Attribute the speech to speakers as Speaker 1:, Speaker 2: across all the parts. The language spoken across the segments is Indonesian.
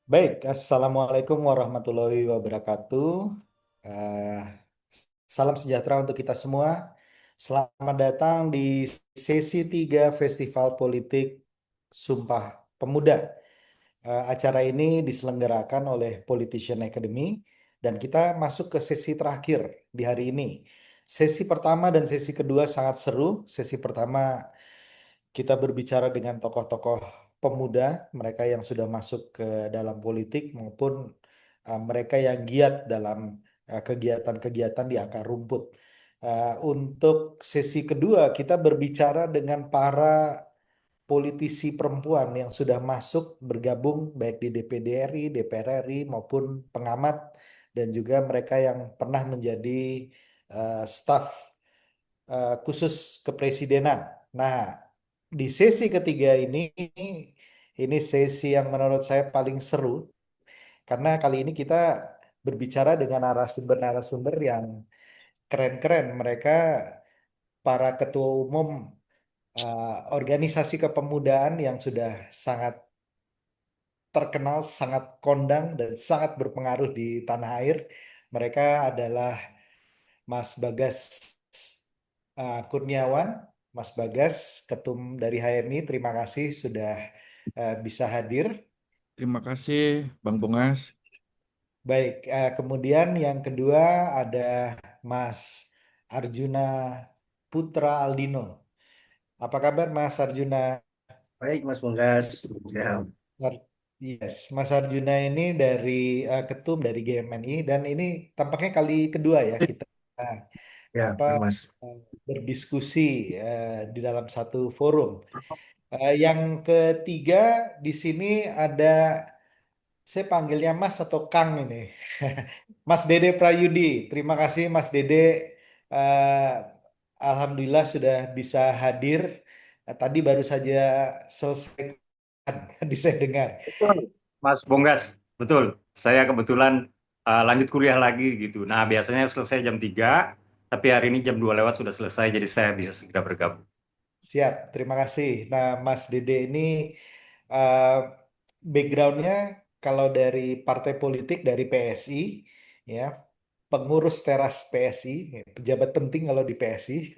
Speaker 1: Baik, Assalamualaikum warahmatullahi wabarakatuh. Eh, Salam sejahtera untuk kita semua. Selamat datang di sesi 3 Festival Politik Sumpah Pemuda. Acara ini diselenggarakan oleh Politician Academy dan kita masuk ke sesi terakhir di hari ini. Sesi pertama dan sesi kedua sangat seru. Sesi pertama kita berbicara dengan tokoh-tokoh pemuda, mereka yang sudah masuk ke dalam politik maupun mereka yang giat dalam kegiatan-kegiatan di akar rumput. Untuk sesi kedua, kita berbicara dengan para politisi perempuan yang sudah masuk bergabung baik di DPD RI, DPR RI maupun pengamat dan juga mereka yang pernah menjadi staf khusus kepresidenan. Nah, di sesi ketiga ini sesi yang menurut saya paling seru karena kali ini kita berbicara dengan narasumber-narasumber yang keren-keren. Mereka para ketua umum organisasi kepemudaan yang sudah sangat terkenal, sangat kondang dan sangat berpengaruh di tanah air. Mereka adalah Mas Bagas Kurniawan, Mas Bagas, Ketum dari HMI, terima kasih sudah bisa hadir.
Speaker 2: Terima kasih, Bang Bungas.
Speaker 1: Baik, kemudian yang kedua ada Mas Arjuna Putra Aldino. Apa kabar Mas Arjuna?
Speaker 3: Baik, Mas Bungkas. Siap.
Speaker 1: Yes, Mas Arjuna ini dari Ketum dari GMNI dan ini tampaknya kali kedua ya kita
Speaker 3: Ya,
Speaker 1: apa
Speaker 3: benar, Mas.
Speaker 1: berdiskusi di dalam satu forum. Yang ketiga di sini ada saya panggilnya Mas atau Kang ini. Mas Dede Prayudi. Terima kasih Mas Dede. Eh, Alhamdulillah sudah bisa hadir. Tadi baru saja selesai tadi saya dengar.
Speaker 4: Betul, Mas Bonggas, betul. Saya kebetulan lanjut kuliah lagi gitu. Nah, biasanya selesai jam 3, tapi hari ini jam 2 lewat sudah selesai, jadi saya bisa segera bergabung.
Speaker 1: Siap, terima kasih. Nah, Mas Dede ini eh, backgroundnya kalau dari partai politik dari PSI, ya pengurus teras PSI, ya, pejabat penting kalau di PSI,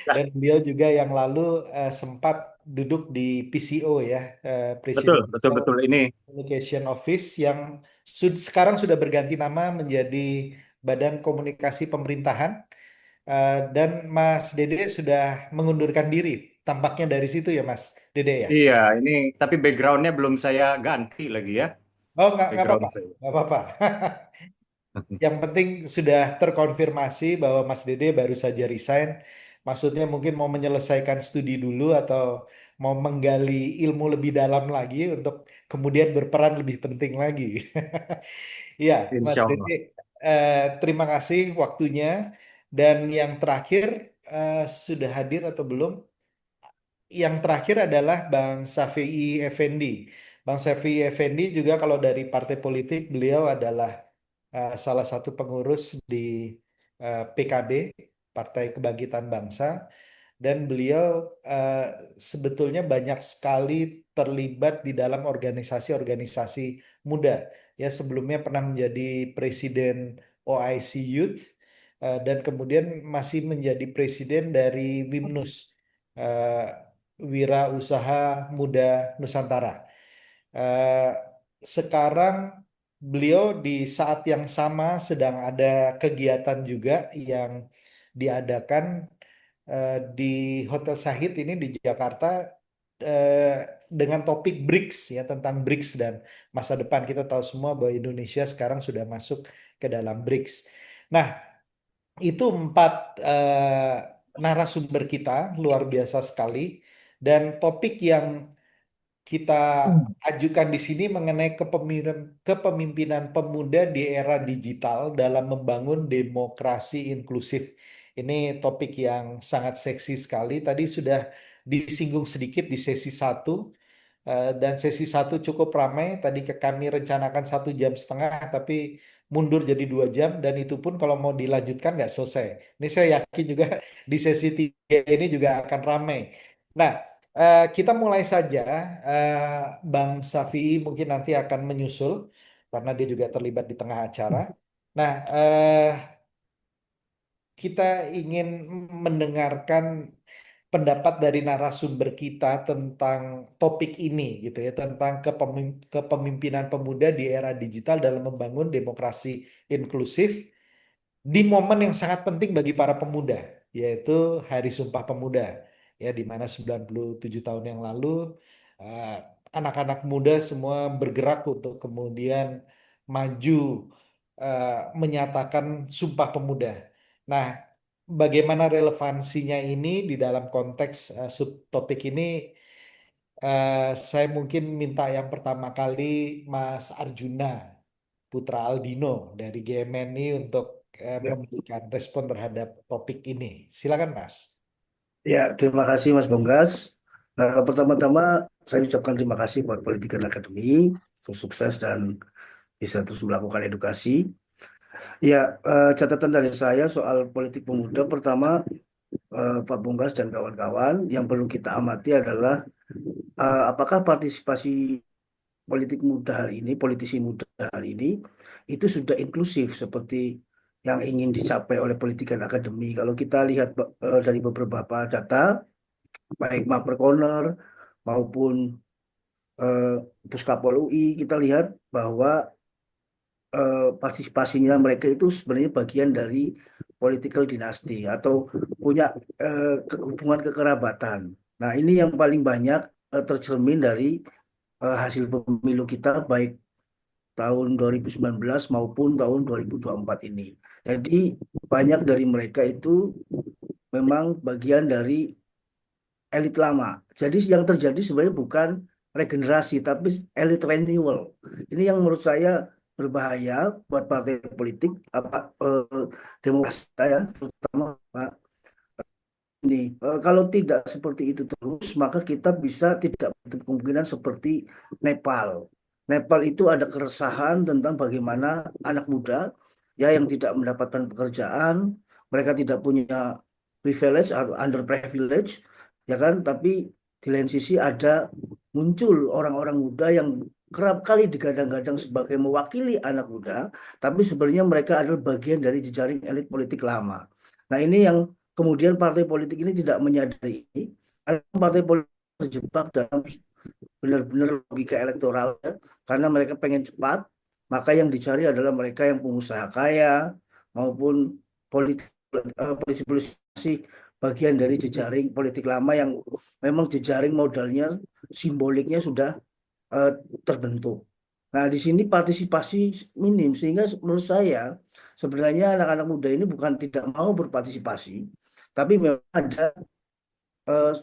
Speaker 4: Nah,
Speaker 1: dan beliau juga yang lalu sempat duduk di PCO ya,
Speaker 4: betul, betul,
Speaker 1: Presidential
Speaker 4: betul. Ini
Speaker 1: Communication Office yang sekarang sudah berganti nama menjadi Badan Komunikasi Pemerintahan. Dan Mas Dede sudah mengundurkan diri. Tampaknya dari situ ya Mas Dede ya.
Speaker 4: iya, ini tapi backgroundnya belum saya ganti lagi ya,
Speaker 1: Oh nggak
Speaker 4: background
Speaker 1: apa-apa,
Speaker 4: saya.
Speaker 1: nggak apa-apa. Yang penting sudah terkonfirmasi bahwa Mas Dede baru saja resign. Maksudnya mungkin mau menyelesaikan studi dulu atau mau menggali ilmu lebih dalam lagi untuk kemudian berperan lebih penting lagi. Iya, Mas
Speaker 4: Insya
Speaker 1: Dede,
Speaker 4: Allah.
Speaker 1: terima kasih waktunya. Dan yang terakhir sudah hadir atau belum? Yang terakhir adalah Bang Safei Effendi. Bang Safei Effendi juga kalau dari partai politik beliau adalah salah satu pengurus di PKB, Partai Kebangkitan Bangsa, dan beliau eh, sebetulnya banyak sekali terlibat di dalam organisasi-organisasi muda. Ya sebelumnya pernah menjadi presiden OIC Youth dan kemudian masih menjadi presiden dari WIMNUS, eh, Wira Usaha Muda Nusantara. Eh, Sekarang beliau di saat yang sama sedang ada kegiatan juga yang diadakan di Hotel Sahid ini di Jakarta eh, dengan topik BRICS ya tentang BRICS dan masa depan kita tahu semua bahwa Indonesia sekarang sudah masuk ke dalam BRICS. Nah, itu empat narasumber kita luar biasa sekali dan topik yang kita ajukan di sini mengenai kepemimpinan pemuda di era digital dalam membangun demokrasi inklusif. Ini topik yang sangat seksi sekali. Tadi sudah disinggung sedikit di sesi satu, dan sesi satu cukup ramai. Tadi kami rencanakan 1,5 jam, tapi mundur jadi 2 jam, dan itu pun kalau mau dilanjutkan nggak selesai. Ini saya yakin juga di sesi tiga ini juga akan ramai. Nah, Kita mulai saja. Bang Safi mungkin nanti akan menyusul karena dia juga terlibat di tengah acara. Nah, kita ingin mendengarkan pendapat dari narasumber kita tentang topik ini gitu ya, tentang kepemimpinan pemuda di era digital dalam membangun demokrasi inklusif di momen yang sangat penting bagi para pemuda, yaitu Hari Sumpah Pemuda, ya di mana 97 tahun yang lalu eh, anak-anak muda semua bergerak untuk kemudian maju eh, menyatakan Sumpah Pemuda. Nah, bagaimana relevansinya ini di dalam konteks subtopik ini? Saya mungkin minta yang pertama kali Mas Arjuna Putra Aldino dari GMNI untuk
Speaker 3: Ya,
Speaker 1: memberikan respon terhadap topik ini. Silakan, Mas.
Speaker 3: ya, terima kasih Mas Bonggas. Pertama-tama saya ucapkan terima kasih buat Political Academy, sukses dan bisa terus melakukan edukasi. Ya, catatan dari saya soal politik pemuda, pertama Pak Bonggas dan kawan-kawan, yang perlu kita amati adalah apakah partisipasi politik muda hari ini, politisi muda hari ini, itu sudah inklusif seperti yang ingin dicapai oleh Political Academy. Kalau kita lihat dari beberapa data, baik Mapper Corner maupun eh, Puskapol UI, kita lihat bahwa partisipasinya mereka itu sebenarnya bagian dari political dynasty atau punya hubungan kekerabatan. Nah, ini yang paling banyak tercermin dari hasil pemilu kita baik tahun 2019 maupun tahun 2024 ini. Jadi banyak dari mereka itu memang bagian dari elit lama. Jadi yang terjadi sebenarnya bukan regenerasi tapi elit renewal. Ini yang menurut saya berbahaya buat partai politik apa demokrasi saya terutama Pak ini. Kalau tidak seperti itu terus, maka kita bisa tidak menutup kemungkinan seperti Nepal. Nepal itu ada keresahan tentang bagaimana anak muda ya yang tidak mendapatkan pekerjaan, mereka tidak punya privilege atau underprivilege, ya kan? Tapi di lain sisi ada muncul orang-orang muda yang kerap kali digadang-gadang sebagai mewakili anak muda, tapi sebenarnya mereka adalah bagian dari jejaring elit politik lama. Nah, ini yang kemudian partai politik ini tidak menyadari ini, karena partai politik terjebak dalam benar-benar logika elektoral ya, karena mereka pengen cepat, maka yang dicari adalah mereka yang pengusaha kaya maupun politik polisi-polisi bagian dari jejaring politik lama yang memang jejaring modalnya simboliknya sudah eh, terbentuk. Nah, di sini partisipasi minim sehingga menurut saya sebenarnya anak-anak muda ini bukan tidak mau berpartisipasi, tapi memang ada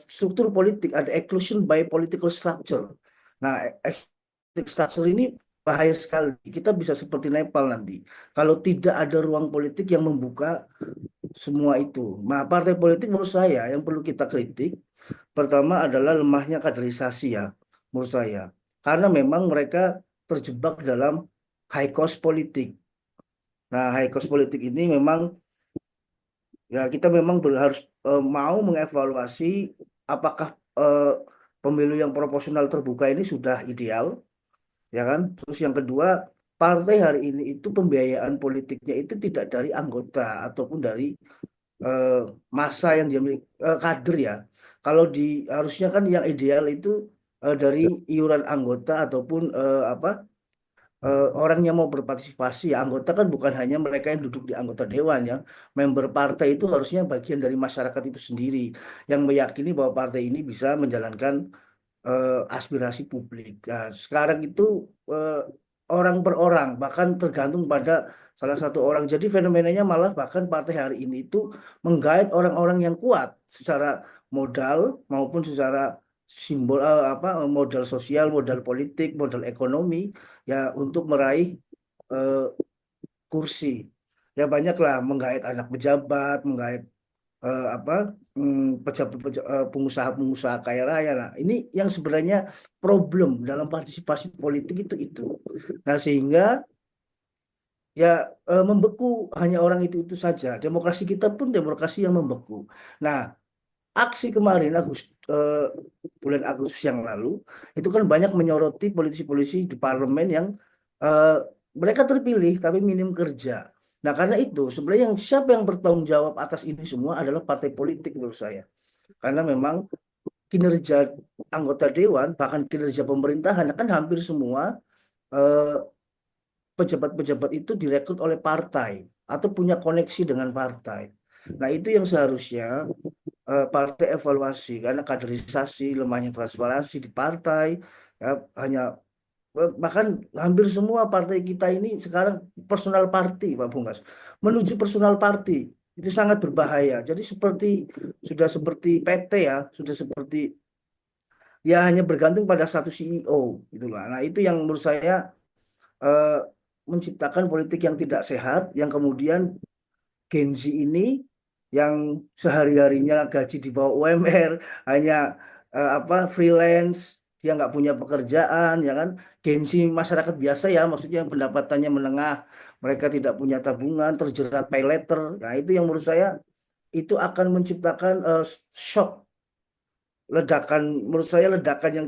Speaker 3: struktur politik, ada exclusion by political structure. Nah, politik structure ini bahaya sekali. Kita bisa seperti Nepal nanti. Kalau tidak ada ruang politik yang membuka semua itu. Nah, partai politik menurut saya yang perlu kita kritik, pertama adalah lemahnya kaderisasi ya, menurut saya. Karena memang mereka terjebak dalam high cost politik. Nah, high cost politik ini memang ya kita memang harus mau mengevaluasi apakah pemilu yang proporsional terbuka ini sudah ideal, ya kan? Terus yang kedua, partai hari ini itu pembiayaan politiknya itu tidak dari anggota ataupun dari eh, massa yang dia miliki, kader ya. Kalau di harusnya kan yang ideal itu dari iuran anggota ataupun apa orang yang mau berpartisipasi ya, anggota kan bukan hanya mereka yang duduk di anggota dewan ya, member partai itu harusnya bagian dari masyarakat itu sendiri yang meyakini bahwa partai ini bisa menjalankan aspirasi publik. Nah, sekarang itu eh, orang per orang bahkan tergantung pada salah satu orang. Jadi fenomenanya malah bahkan partai hari ini itu menggait orang-orang yang kuat secara modal maupun secara simbol apa modal sosial, modal politik, modal ekonomi ya untuk meraih eh, kursi. Ya banyaklah menggait anak pejabat, menggait apa pengusaha-pengusaha kaya raya. Nah, ini yang sebenarnya problem dalam partisipasi politik itu. Nah, sehingga ya membeku hanya orang itu saja. Demokrasi kita pun demokrasi yang membeku. Nah, aksi kemarin eh, bulan Agustus yang lalu, itu kan banyak menyoroti politisi-politisi di parlemen yang eh, mereka terpilih tapi minim kerja. Nah, karena itu sebenarnya siapa yang bertanggung jawab atas ini semua adalah partai politik menurut saya. Karena memang kinerja anggota dewan, bahkan kinerja pemerintahan kan hampir semua eh, pejabat-pejabat itu direkrut oleh partai atau punya koneksi dengan partai. Nah, itu yang seharusnya partai evaluasi karena kaderisasi, lemahnya transparansi di partai, ya, hanya bahkan hampir semua partai kita ini sekarang personal party, Pak Bungas, menuju personal party itu sangat berbahaya. Jadi sudah seperti PT ya, sudah seperti ya hanya bergantung pada satu CEO gitu loh. Nah, itu yang menurut saya eh, menciptakan politik yang tidak sehat, yang kemudian Gen Z ini yang sehari-harinya gaji di bawah UMR, hanya freelance, dia nggak punya pekerjaan, ya kan? Gen Z masyarakat biasa ya, maksudnya yang pendapatannya menengah, mereka tidak punya tabungan, terjerat pay letter. Nah, itu yang menurut saya itu akan menciptakan shock, ledakan, menurut saya ledakan yang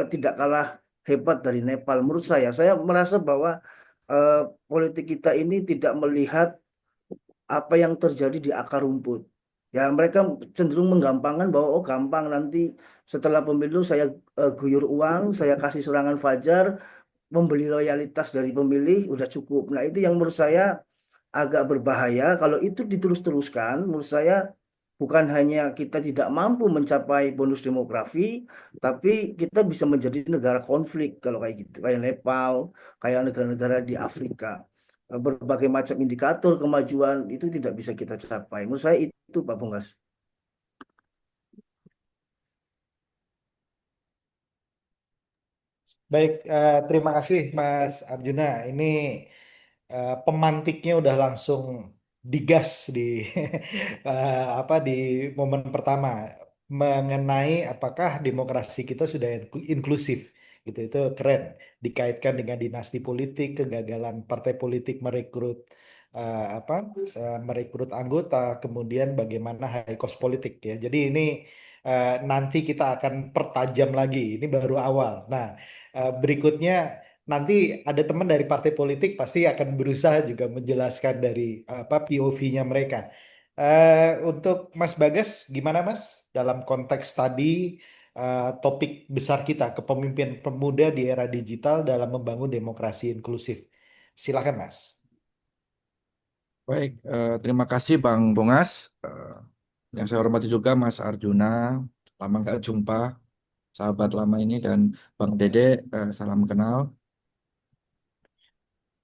Speaker 3: tidak kalah hebat dari Nepal. Menurut saya merasa bahwa eh, politik kita ini tidak melihat apa yang terjadi di akar rumput. Ya, mereka cenderung menggampangkan bahwa oh gampang nanti setelah pemilu saya guyur uang, saya kasih serangan fajar, membeli loyalitas dari pemilih, udah cukup. Nah, itu yang menurut saya agak berbahaya. Kalau itu diterus-teruskan, menurut saya bukan hanya kita tidak mampu mencapai bonus demografi, tapi kita bisa menjadi negara konflik kalau kayak gitu, kayak Nepal, kayak negara-negara di Afrika. Berbagai macam indikator kemajuan itu tidak bisa kita capai. Menurut saya itu, Pak Bungkas.
Speaker 1: Baik, terima kasih Mas Arjuna. Ini pemantiknya udah langsung digas di apa di momen pertama mengenai apakah demokrasi kita sudah inklusif gitu. Itu keren, dikaitkan dengan dinasti politik, kegagalan partai politik merekrut merekrut anggota, kemudian bagaimana high cost politik ya. Jadi ini nanti kita akan pertajam lagi. Ini baru awal. Nah, berikutnya nanti ada teman dari partai politik pasti akan berusaha juga menjelaskan dari apa POV-nya mereka. Untuk Mas Bagas, gimana Mas? Dalam konteks tadi topik besar kita, kepemimpinan pemuda di era digital dalam membangun demokrasi inklusif. Silakan Mas.
Speaker 2: Baik, terima kasih Bang Bungas. Eh, yang saya hormati juga Mas Arjuna, lama nggak jumpa, sahabat lama ini, dan Bang Dede, salam kenal.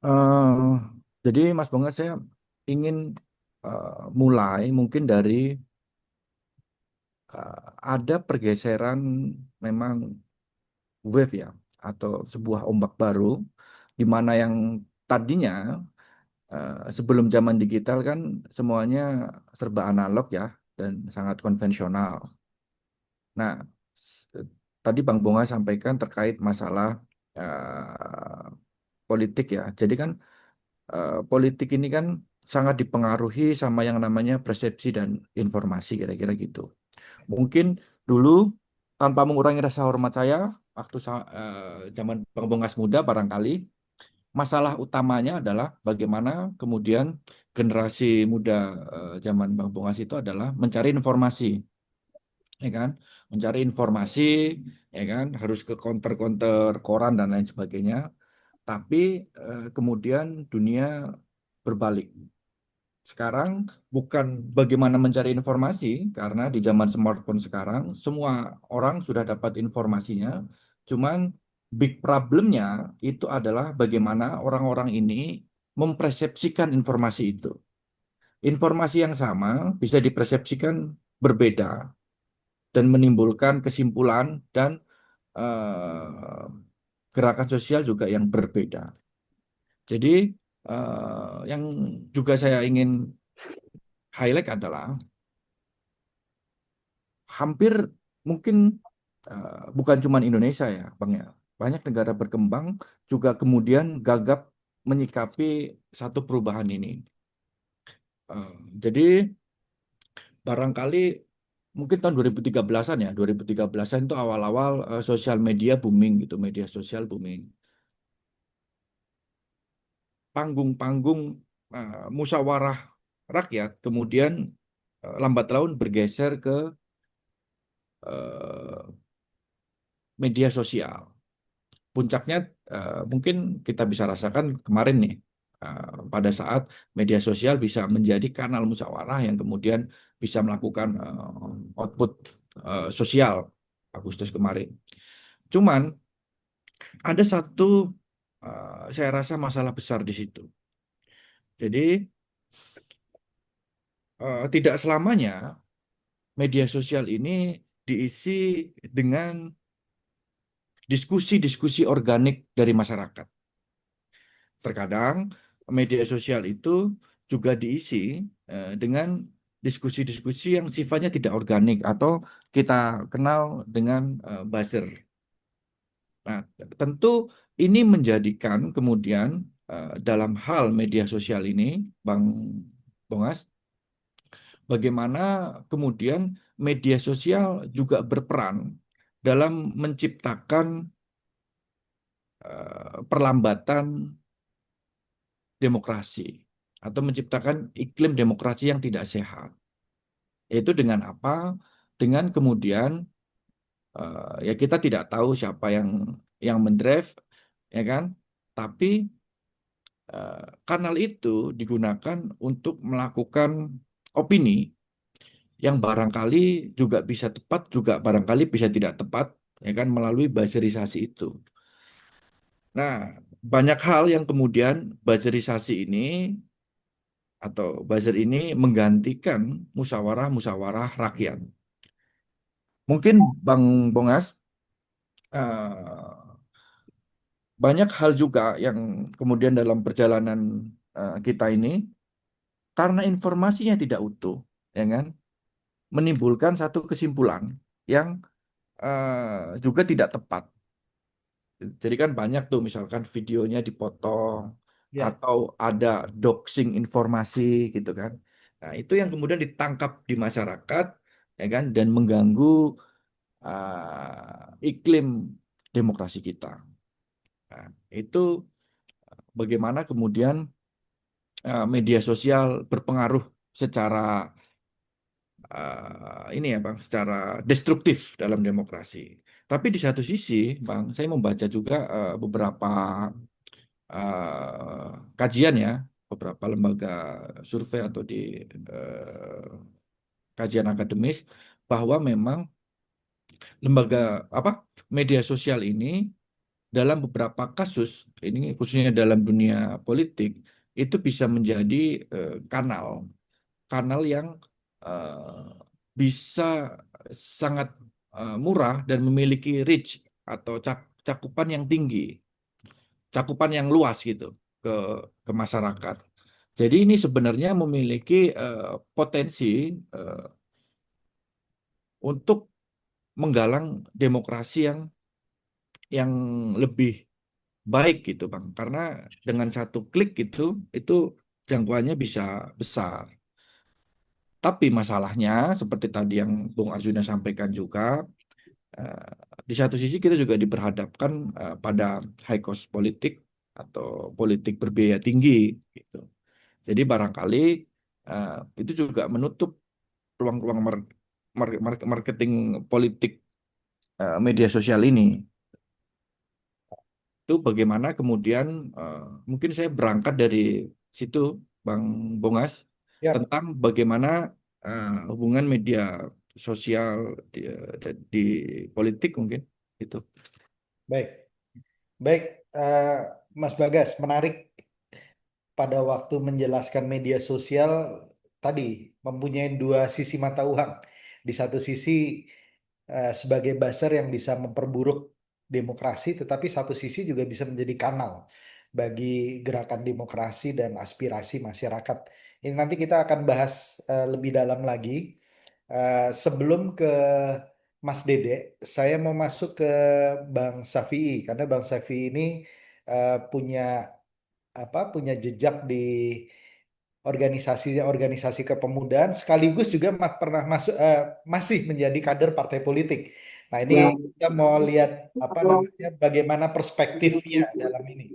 Speaker 2: Eh, jadi Mas Bungas, saya ingin mulai mungkin dari ada pergeseran, memang wave ya, atau sebuah ombak baru, di mana yang tadinya sebelum zaman digital kan semuanya serba analog ya, dan sangat konvensional. Nah, s- tadi Bang Bunga sampaikan terkait masalah politik ya. Jadi kan politik ini kan sangat dipengaruhi sama yang namanya persepsi dan informasi, kira-kira gitu. Mungkin dulu, tanpa mengurangi rasa hormat saya, waktu zaman Bang Bungas muda, barangkali masalah utamanya adalah bagaimana kemudian generasi muda zaman Bang Bungas itu adalah mencari informasi, ya kan? Mencari informasi, ya kan? Harus ke counter-counter koran dan lain sebagainya. Tapi kemudian dunia berbalik. Sekarang bukan bagaimana mencari informasi, karena di zaman smartphone sekarang semua orang sudah dapat informasinya. Cuman big problemnya itu adalah bagaimana orang-orang ini mempersepsikan informasi itu. Informasi yang sama bisa dipersepsikan berbeda dan menimbulkan kesimpulan dan eh, gerakan sosial juga yang berbeda. Jadi yang juga saya ingin highlight adalah hampir mungkin bukan cuma Indonesia ya, Bang ya. Banyak negara berkembang juga kemudian gagap menyikapi satu perubahan ini. Jadi barangkali mungkin tahun 2013-an ya, 2013-an itu awal-awal sosial media booming gitu, media sosial booming. Panggung-panggung musyawarah rakyat kemudian lambat laun bergeser ke eh, media sosial. Puncaknya mungkin kita bisa rasakan kemarin nih, pada saat media sosial bisa menjadi kanal musyawarah yang kemudian bisa melakukan output sosial Agustus kemarin. Cuman ada satu saya rasa masalah besar di situ. Jadi tidak selamanya media sosial ini diisi dengan diskusi-diskusi organik dari masyarakat. Terkadang media sosial itu juga diisi dengan diskusi-diskusi yang sifatnya tidak organik atau kita kenal dengan buzzer. Nah, tentu ini menjadikan kemudian dalam hal media sosial ini, Bang Bongas, bagaimana kemudian media sosial juga berperan dalam menciptakan perlambatan demokrasi atau menciptakan iklim demokrasi yang tidak sehat. Yaitu dengan apa? Dengan kemudian ya kita tidak tahu siapa yang mendrive, ya kan? Tapi kanal itu digunakan untuk melakukan opini yang barangkali juga bisa tepat, juga barangkali bisa tidak tepat, ya kan, melalui buzzerisasi itu. Nah, banyak hal yang kemudian buzzerisasi ini atau buzzer ini menggantikan musyawarah-musyawarah rakyat. Mungkin Bang Bongas, eh, banyak hal juga yang kemudian dalam perjalanan kita ini, karena informasinya tidak utuh, ya kan, menimbulkan satu kesimpulan yang juga tidak tepat. Jadi kan banyak tuh misalkan videonya dipotong
Speaker 1: Ya,
Speaker 2: atau ada doxing informasi gitu kan. Nah, itu yang kemudian ditangkap di masyarakat, ya kan, dan mengganggu iklim demokrasi kita. Nah, itu bagaimana kemudian media sosial berpengaruh secara ini ya Bang, secara destruktif dalam demokrasi. Tapi di satu sisi, Bang, saya membaca juga beberapa kajian ya, beberapa lembaga survei atau di eh, kajian akademis bahwa memang lembaga apa media sosial ini dalam beberapa kasus ini khususnya dalam dunia politik itu bisa menjadi kanal kanal yang eh, bisa sangat murah dan memiliki reach atau cakupan yang tinggi, cakupan yang luas gitu ke ke masyarakat. Jadi ini sebenarnya memiliki potensi eh, untuk menggalang demokrasi yang lebih baik gitu, Bang. Karena dengan satu klik gitu, itu jangkauannya bisa besar. Tapi masalahnya, seperti tadi yang Bung Arjuna sampaikan juga, eh, di satu sisi kita juga diperhadapkan pada high cost politik atau politik berbiaya tinggi gitu. Jadi barangkali eh, itu juga menutup ruang-ruang marketing politik media sosial ini. Itu bagaimana kemudian eh, mungkin saya berangkat dari situ, Bang Bongas,
Speaker 1: ya,
Speaker 2: tentang bagaimana hubungan media sosial di politik mungkin itu.
Speaker 1: baik. Baik, eh, Mas Bagas, menarik pada waktu menjelaskan media sosial tadi mempunyai dua sisi mata uang. Di satu sisi sebagai buzzer yang bisa memperburuk demokrasi, tetapi satu sisi juga bisa menjadi kanal bagi gerakan demokrasi dan aspirasi masyarakat. Ini nanti kita akan bahas lebih dalam lagi. Sebelum ke Mas Dede, saya mau masuk ke Bang Safii karena Bang Safii ini punya punya jejak di organisasi kepemudaan, sekaligus juga pernah masih menjadi kader partai politik. Nah, ini
Speaker 3: Ya.
Speaker 1: kita mau lihat apa namanya, bagaimana perspektifnya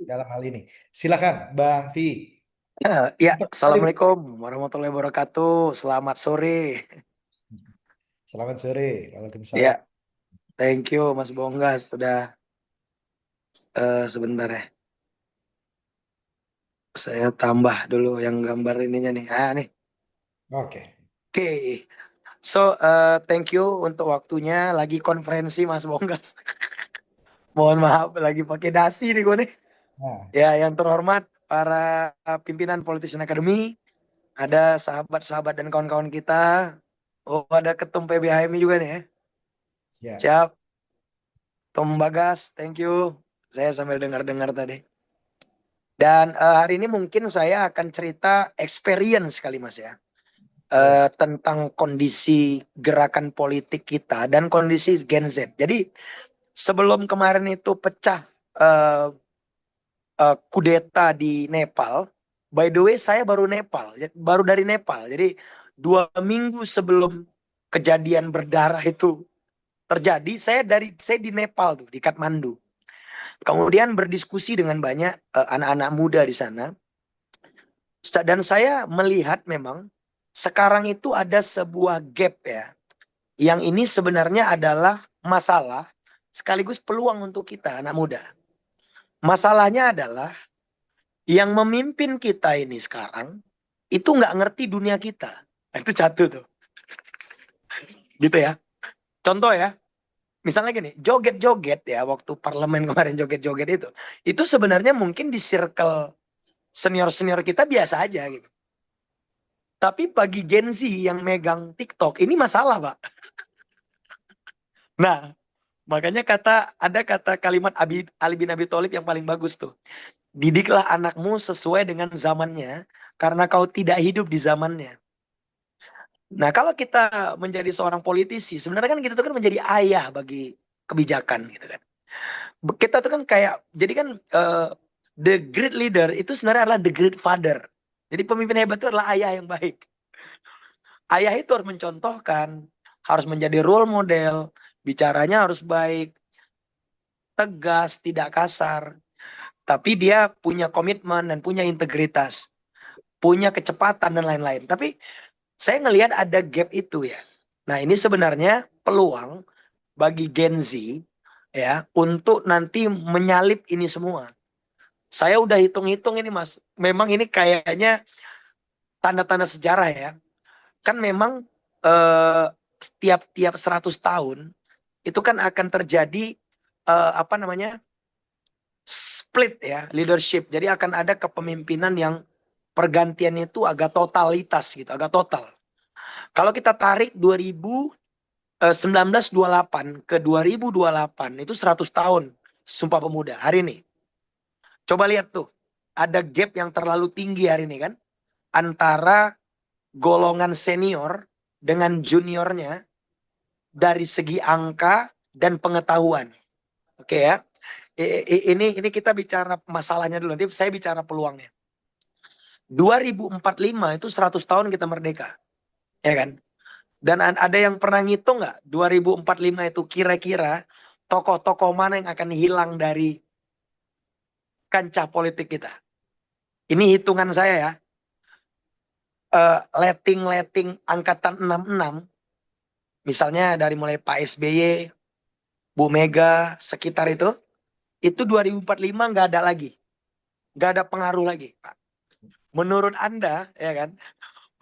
Speaker 1: dalam hal ini. Silakan, Bang Vi.
Speaker 5: Ya,
Speaker 1: Untuk kali-
Speaker 5: Assalamualaikum warahmatullahi wabarakatuh. Selamat sore.
Speaker 1: Selamat sore. Waalaikumsalam.
Speaker 5: Ya, thank you Mas Bonggas. Sudah sebentar ya. Saya tambah dulu yang gambar ininya nih. Nih.
Speaker 1: Oke.
Speaker 5: Oke. So, thank you untuk waktunya. Lagi konferensi Mas Bonggas. Mohon maaf, lagi pakai dasi nih gue nih.
Speaker 1: Nah,
Speaker 5: Ya, yang terhormat para pimpinan Politician Academy, ada sahabat-sahabat dan kawan-kawan kita. Oh, ada ketum PBHMI juga nih ya.
Speaker 1: ya.
Speaker 5: Siap. Tom Bagas, thank you. Saya sambil dengar-dengar tadi. Dan hari ini mungkin saya akan cerita experience kali Mas ya. Tentang kondisi gerakan politik kita dan kondisi Gen Z. Jadi sebelum kemarin itu pecah kudeta di Nepal. By the way saya baru dari Nepal. Jadi 2 minggu sebelum kejadian berdarah itu terjadi, saya di Nepal tuh, di Kathmandu. Kemudian berdiskusi dengan banyak anak-anak muda di sana. Dan saya melihat memang sekarang itu ada sebuah gap ya. Yang ini sebenarnya adalah masalah sekaligus peluang untuk kita anak muda. Masalahnya adalah yang memimpin kita ini sekarang itu nggak ngerti dunia kita. Nah, itu satu tuh. Gitu ya. Contoh ya. Misalnya gini, joget-joget ya waktu parlemen kemarin joget-joget itu sebenarnya mungkin di circle senior-senior kita biasa aja gitu. Tapi bagi Gen Z yang megang TikTok ini masalah, Pak. Nah, makanya ada kata kalimat Ali bin Abi Thalib yang paling bagus tuh. Didiklah anakmu sesuai dengan zamannya karena kau tidak hidup di zamannya. Nah, kalau kita menjadi seorang politisi, sebenarnya kan kita tuh kan menjadi ayah bagi kebijakan gitu kan. Kita tuh kan kayak, jadi kan the great leader itu sebenarnya adalah the great father. Jadi pemimpin hebat itu adalah ayah yang baik. Ayah itu harus mencontohkan, harus menjadi role model, bicaranya harus baik, tegas, tidak kasar. Tapi dia punya komitmen dan punya integritas, punya kecepatan dan lain-lain. Tapi saya ngelihat ada gap itu ya. Nah, ini sebenarnya peluang bagi Gen Z ya untuk nanti menyalip ini semua. Saya udah hitung-hitung ini Mas. Memang ini kayaknya tanda-tanda sejarah ya. Kan memang setiap 100 tahun itu kan akan terjadi apa namanya? Split ya, leadership. Jadi akan ada kepemimpinan yang pergantiannya itu agak totalitas gitu, agak total. Kalau kita tarik 1928 ke 2028 itu 100 tahun Sumpah Pemuda hari ini. Coba lihat tuh, ada gap yang terlalu tinggi hari ini kan antara golongan senior dengan juniornya dari segi angka dan pengetahuan. Oke ya. Ini kita bicara masalahnya dulu, nanti saya bicara peluangnya. 2045 itu 100 tahun kita merdeka. Ya kan? Dan ada yang pernah ngitung nggak 2045 itu kira-kira tokoh-tokoh mana yang akan hilang dari kancah politik kita? Ini hitungan saya ya. Letting angkatan 66, misalnya dari mulai Pak SBY, Bu Mega, sekitar itu 2045 nggak ada lagi. Nggak ada pengaruh lagi, Pak. Menurut Anda, ya kan,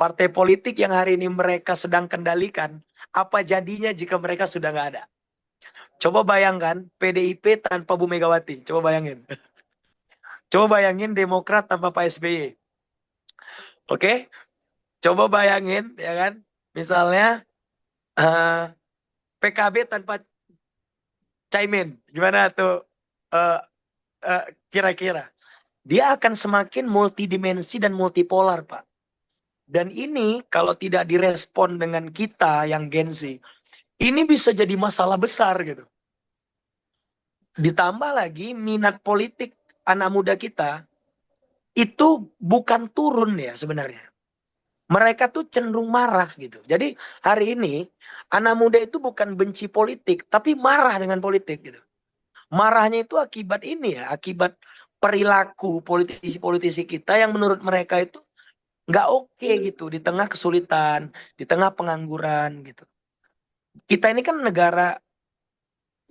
Speaker 5: partai politik yang hari ini mereka sedang kendalikan, apa jadinya jika mereka sudah nggak ada? Coba bayangkan PDIP tanpa Bu Megawati. Coba bayangin. Coba bayangin Demokrat tanpa Pak SBY. Oke? Coba bayangin, ya kan? Misalnya PKB tanpa Caimin. Gimana tuh kira-kira? Dia akan semakin multidimensi dan multipolar, Pak. Dan ini kalau tidak direspon dengan kita yang Gen Z, ini bisa jadi masalah besar gitu. Ditambah lagi minat politik anak muda kita itu bukan turun ya sebenarnya. mereka tuh cenderung marah gitu. Jadi hari ini anak muda itu bukan benci politik, tapi marah dengan politik gitu. Marahnya itu akibat ini ya, akibat perilaku politisi-politisi kita yang menurut mereka itu nggak oke gitu di tengah kesulitan, di tengah pengangguran gitu. Kita ini kan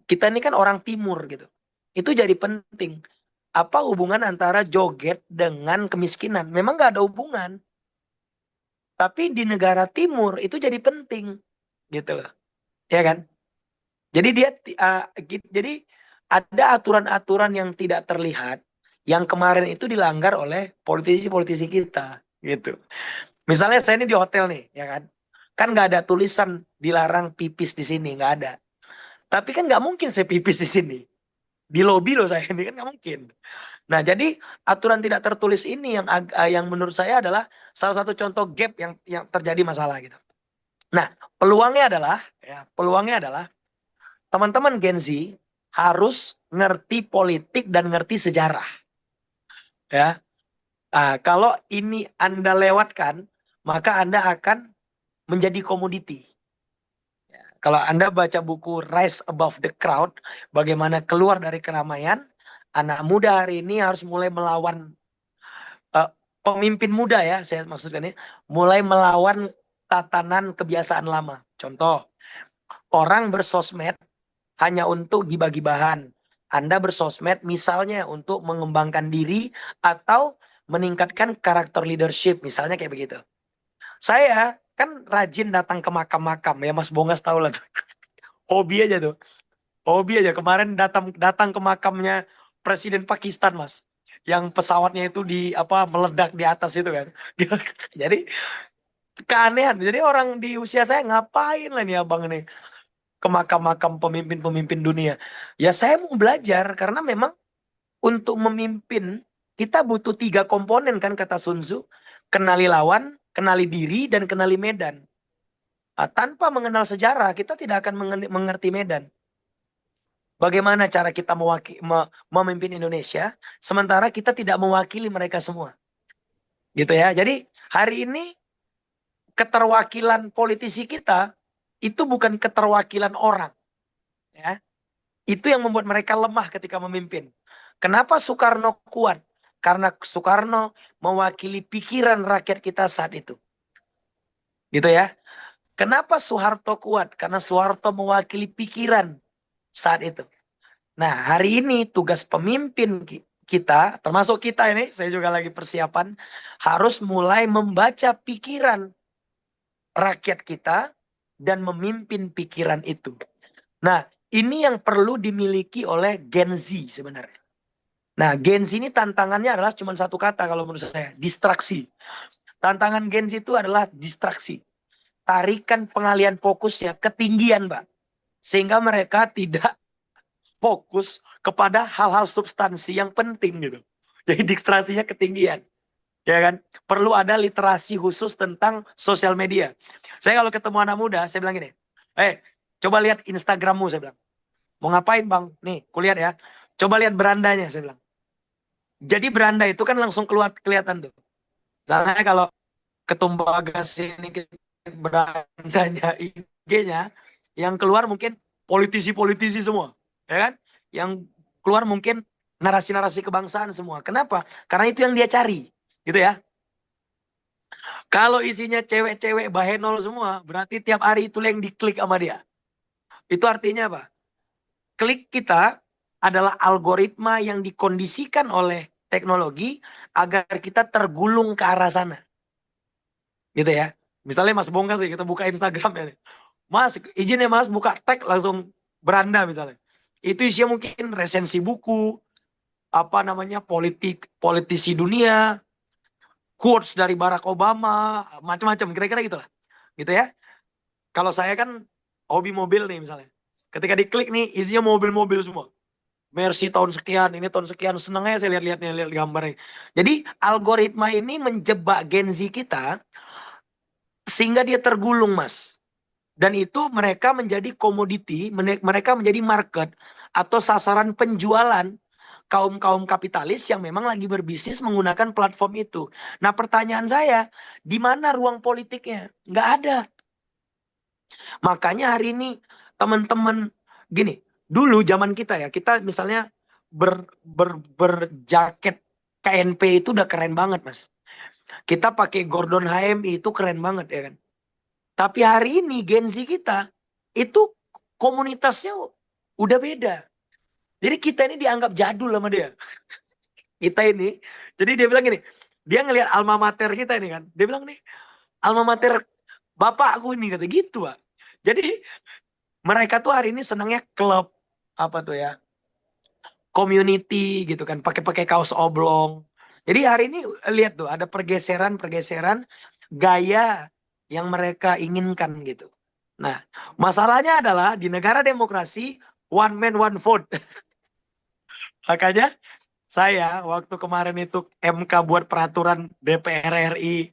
Speaker 5: kita ini kan orang timur gitu. Itu jadi penting. Apa hubungan antara joget dengan kemiskinan? Memang nggak ada hubungan. Tapi di negara timur itu jadi penting gitu loh. Ya kan? Jadi jadi ada aturan-aturan yang tidak terlihat yang kemarin itu dilanggar oleh politisi-politisi kita gitu. Misalnya saya ini di hotel nih, ya kan? Kan nggak ada tulisan dilarang pipis di sini, nggak ada. Tapi kan nggak mungkin saya pipis di sini. Di lobi loh saya ini kan nggak mungkin. Nah, jadi aturan tidak tertulis ini yang menurut saya adalah salah satu contoh gap yang terjadi masalah gitu. Nah, peluangnya adalah teman-teman Gen Z harus ngerti politik dan ngerti sejarah. Ya, kalau ini Anda lewatkan, maka Anda akan menjadi komoditi. Kalau Anda baca buku Rise Above the Crowd, bagaimana keluar dari keramaian, anak muda hari ini harus mulai melawan pemimpin muda ya, saya maksudkan ini, mulai melawan tatanan kebiasaan lama. Contoh, orang bersosmed hanya untuk gibah-gibahan. Anda bersosmed misalnya untuk mengembangkan diri atau meningkatkan karakter leadership, misalnya kayak begitu. Saya kan rajin datang ke makam-makam ya, Mas Bongas tahu lah tuh. Hobi aja tuh. Hobi aja. Kemarin datang ke makamnya Presiden Pakistan, Mas. Yang pesawatnya itu meledak di atas itu kan. Jadi keanehan. Jadi orang di usia saya ngapain lah nih abang ini ke makam-makam pemimpin-pemimpin dunia. Ya saya mau belajar karena memang untuk memimpin kita butuh 3 komponen kan kata Sun Tzu. Kenali lawan, kenali diri, dan kenali medan. Tanpa mengenal sejarah kita tidak akan mengerti medan. Bagaimana cara kita memimpin Indonesia sementara kita tidak mewakili mereka semua. Gitu ya. Jadi hari ini keterwakilan politisi kita itu bukan keterwakilan orang. Ya. Itu yang membuat mereka lemah ketika memimpin. Kenapa Soekarno kuat? Karena Soekarno mewakili pikiran rakyat kita saat itu. Gitu ya. Kenapa Soeharto kuat? Karena Soeharto mewakili pikiran saat itu. Nah, hari ini tugas pemimpin kita, termasuk kita ini, saya juga lagi persiapan, harus mulai membaca pikiran rakyat kita dan memimpin pikiran itu. Nah, ini yang perlu dimiliki oleh Gen Z sebenarnya. Nah, Gen Z ini tantangannya adalah cuma satu kata kalau menurut saya, distraksi. Tantangan Gen Z itu adalah distraksi. Tarikan pengalian fokusnya ketinggian, Mbak. Sehingga mereka tidak fokus kepada hal-hal substansi yang penting gitu. Jadi distraksinya ketinggian. Ya kan? Perlu ada literasi khusus tentang sosial media. Saya kalau ketemu anak muda, saya bilang gini, coba lihat Instagrammu, saya bilang. Mau ngapain bang? Nih, kulihat ya. Coba lihat berandanya, saya bilang. Jadi beranda itu kan langsung kelihatan tuh. Misalnya kalau Ketum Bagas ini berandanya IG-nya, yang keluar mungkin politisi-politisi semua. Ya kan? Yang keluar mungkin narasi-narasi kebangsaan semua. Kenapa? Karena itu yang dia cari. Gitu ya. Kalau isinya cewek-cewek bahenol semua, berarti tiap hari itu yang diklik sama dia. Itu artinya apa? Klik kita adalah algoritma yang dikondisikan oleh teknologi agar kita tergulung ke arah sana. Gitu ya. Misalnya Mas Bongga sih, kita buka Instagram ya. Mas, izin ya Mas, buka tag langsung beranda misalnya. Itu isinya mungkin resensi buku, politisi dunia, quotes dari Barack Obama, macam-macam, kira-kira gitulah. Gitu ya. Kalau saya kan hobi mobil nih misalnya. Ketika diklik nih, isinya mobil-mobil semua. Mercy tahun sekian, ini tahun sekian, seneng aja saya lihat gambarnya. Jadi algoritma ini menjebak Gen Z kita sehingga dia tergulung, Mas. Dan itu mereka menjadi komoditi, mereka menjadi market atau sasaran penjualan kaum-kaum kapitalis yang memang lagi berbisnis menggunakan platform itu. Nah, pertanyaan saya, di mana ruang politiknya? Nggak ada. Makanya hari ini teman-teman gini, dulu zaman kita ya, kita misalnya berjaket KNP itu udah keren banget, Mas. Kita pakai Gordon HMI itu keren banget ya kan. Tapi hari ini Gen Z kita itu komunitasnya udah beda. Jadi kita ini dianggap jadul sama dia. Kita ini, jadi dia bilang gini, dia ngelihat alma mater kita ini kan. Dia bilang nih, alma mater bapakku ini kata gitu, Pak. Jadi mereka tuh hari ini senangnya klub apa tuh ya, community gitu kan, pakai kaos oblong. Jadi hari ini lihat tuh ada pergeseran gaya yang mereka inginkan gitu. Nah, masalahnya adalah di negara demokrasi one man one vote. Makanya saya waktu kemarin itu MK buat peraturan DPR RI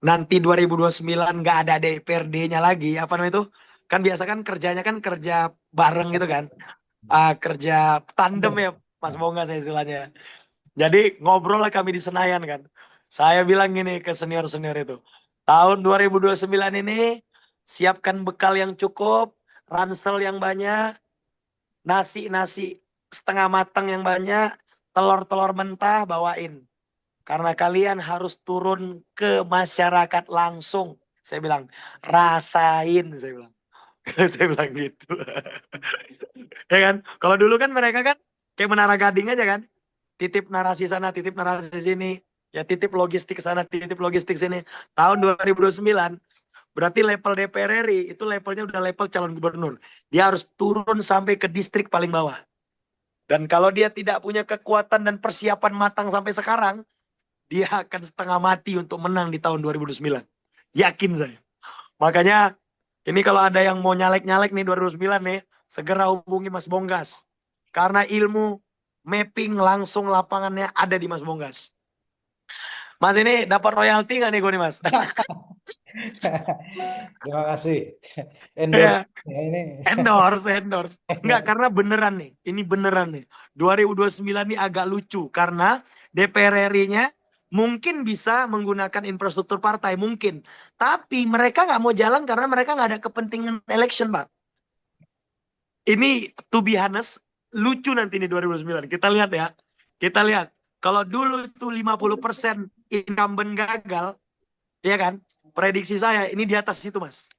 Speaker 5: nanti 2029 nggak ada DPRD-nya lagi, apa namanya itu? Kan biasa kan kerjanya kan kerja bareng gitu kan. Kerja tandem ya Mas Bongga saya istilahnya. Jadi ngobrol lah kami di Senayan kan. Saya bilang gini ke senior-senior itu. Tahun 2029 ini siapkan bekal yang cukup, ransel yang banyak, nasi-nasi setengah matang yang banyak, telur-telur mentah bawain. Karena kalian harus turun ke masyarakat langsung. Saya bilang, rasain, saya bilang. Saya bilang gitu. Ya kan? Kalau dulu kan mereka kan kayak Menara Gading aja kan. Titip narasi sana, titip narasi sini. Ya titip logistik sana, titip logistik sini. Tahun 2029, berarti level DPR RI itu levelnya udah level calon gubernur. Dia harus turun sampai ke distrik paling bawah. Dan kalau dia tidak punya kekuatan dan persiapan matang sampai sekarang, dia akan setengah mati untuk menang di tahun 2029. Yakin saya. Makanya ini kalau ada yang mau nyalek-nyalek nih 2009 nih, segera hubungi Mas Bonggas. Karena ilmu mapping langsung lapangannya ada di Mas Bonggas. Mas ini dapat royalti nggak nih gue nih Mas?
Speaker 1: Terima kasih. Endorse
Speaker 5: Ya,
Speaker 1: ya ini.
Speaker 5: endorse. Enggak, karena beneran nih. Ini beneran nih. 2029 ini agak lucu. Karena DPR RI-nya mungkin bisa menggunakan infrastruktur partai. Mungkin. Tapi mereka nggak mau jalan karena mereka nggak ada kepentingan election, Pak. Ini to be honest, lucu nanti nih 2009. Kita lihat ya. Kita lihat. Kalau dulu itu 50% incumbent gagal, ya kan? Prediksi saya ini di atas itu, Mas.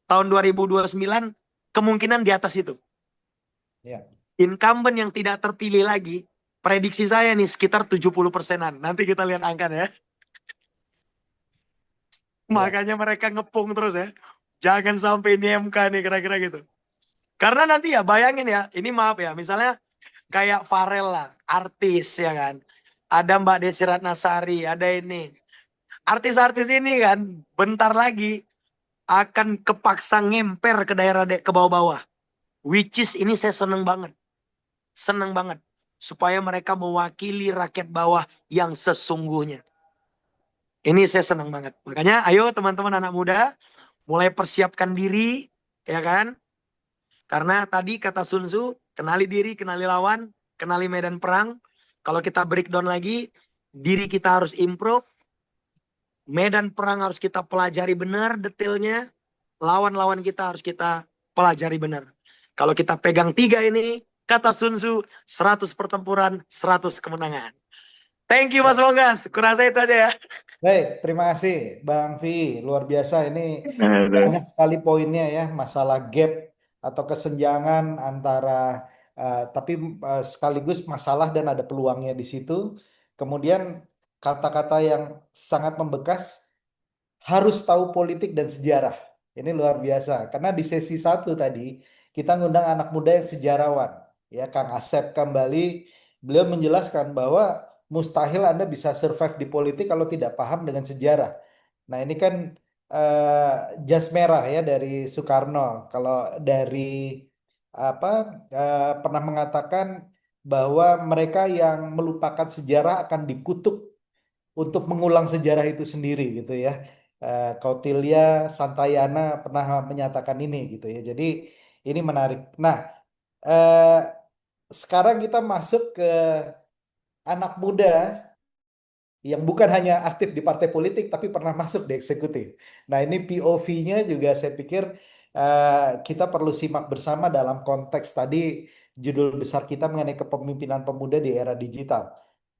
Speaker 5: Tahun 2029 kemungkinan di atas itu.
Speaker 1: Ya.
Speaker 5: Incumbent yang tidak terpilih lagi, prediksi saya nih sekitar 70%-an. Nanti kita lihat angkanya ya. Makanya mereka ngepung terus ya. Jangan sampai ini MK nih kira-kira gitu. Karena nanti ya bayangin ya, ini maaf ya, misalnya kayak Farel lah, artis ya kan. Ada Mbak Desi Ratnasari, ada ini. Artis-artis ini kan bentar lagi akan kepaksa ngemper ke daerah ke bawah-bawah. Which is ini saya seneng banget. Seneng banget. Supaya mereka mewakili rakyat bawah yang sesungguhnya. Ini saya seneng banget. Makanya ayo teman-teman anak muda, mulai persiapkan diri, ya kan? Karena tadi kata Sun Tzu, kenali diri, kenali lawan, kenali medan perang. Kalau kita breakdown lagi, diri kita harus improve, medan perang harus kita pelajari benar detailnya, lawan-lawan kita harus kita pelajari benar. Kalau kita pegang 3 ini, kata Sun Tzu, 100 pertempuran, 100 kemenangan. Thank you Mas Bonggas, kurasa itu aja ya.
Speaker 1: Baik, terima kasih Bang Vi. Luar biasa ini banyak sekali poinnya ya, masalah gap atau kesenjangan antara tapi sekaligus masalah dan ada peluangnya di situ. Kemudian kata-kata yang sangat membekas, harus tahu politik dan sejarah. Ini luar biasa. Karena di sesi 1 tadi kita ngundang anak muda yang sejarawan, ya Kang Asep kembali. Beliau menjelaskan bahwa mustahil Anda bisa survive di politik kalau tidak paham dengan sejarah. Nah, ini kan jas merah ya dari Soekarno. Kalau dari apa pernah mengatakan bahwa mereka yang melupakan sejarah akan dikutuk untuk mengulang sejarah itu sendiri gitu ya. Kautilya Santayana pernah menyatakan ini gitu ya. Jadi ini menarik. Nah, eh, sekarang kita masuk ke anak muda yang bukan hanya aktif di partai politik tapi pernah masuk di eksekutif. Nah, ini POV-nya juga saya pikir kita perlu simak bersama dalam konteks tadi judul besar kita mengenai kepemimpinan pemuda di era digital.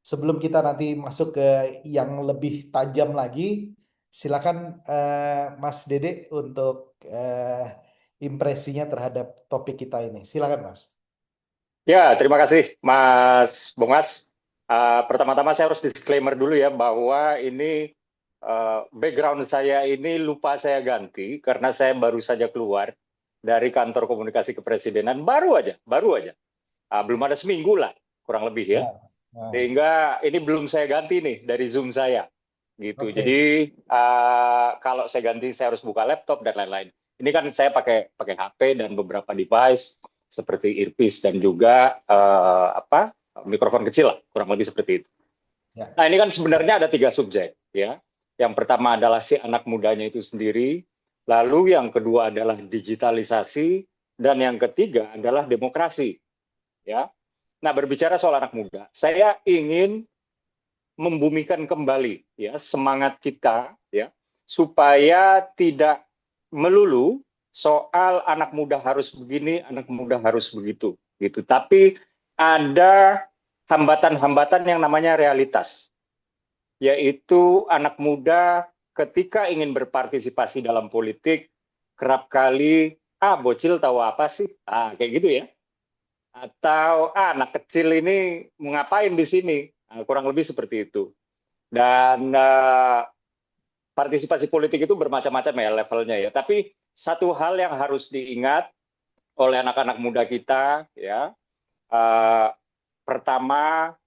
Speaker 1: Sebelum kita nanti masuk ke yang lebih tajam lagi, silakan Mas Dede untuk impresinya terhadap topik kita ini. Silakan, Mas.
Speaker 4: Ya, terima kasih Mas Bongas. Pertama-tama saya harus disclaimer dulu ya bahwa ini background saya ini lupa saya ganti karena saya baru saja keluar dari kantor komunikasi kepresidenan, baru aja. Belum ada seminggu lah, kurang lebih ya.
Speaker 1: Ya. Nah,
Speaker 4: Sehingga ini belum saya ganti nih dari Zoom saya, gitu.
Speaker 1: oke.
Speaker 4: Jadi kalau saya ganti saya harus buka laptop dan lain-lain. Ini kan saya pakai HP dan beberapa device seperti earpiece dan juga mikrofon kecil lah, kurang lebih seperti itu.
Speaker 1: Ya.
Speaker 4: Nah, ini kan sebenarnya ada 3 subjek ya. Yang pertama adalah si anak mudanya itu sendiri, lalu yang kedua adalah digitalisasi, dan yang ketiga adalah demokrasi. Ya. Nah, berbicara soal anak muda, saya ingin membumikan kembali ya semangat kita ya supaya tidak melulu soal anak muda harus begini, anak muda harus begitu gitu. Tapi ada hambatan-hambatan yang namanya realitas. Yaitu anak muda ketika ingin berpartisipasi dalam politik kerap kali bocil tahu apa sih? Kayak gitu ya. Atau anak kecil ini mau ngapain di sini? Kurang lebih seperti itu. Dan partisipasi politik itu bermacam-macam ya levelnya ya. Tapi satu hal yang harus diingat oleh anak-anak muda kita ya, pertama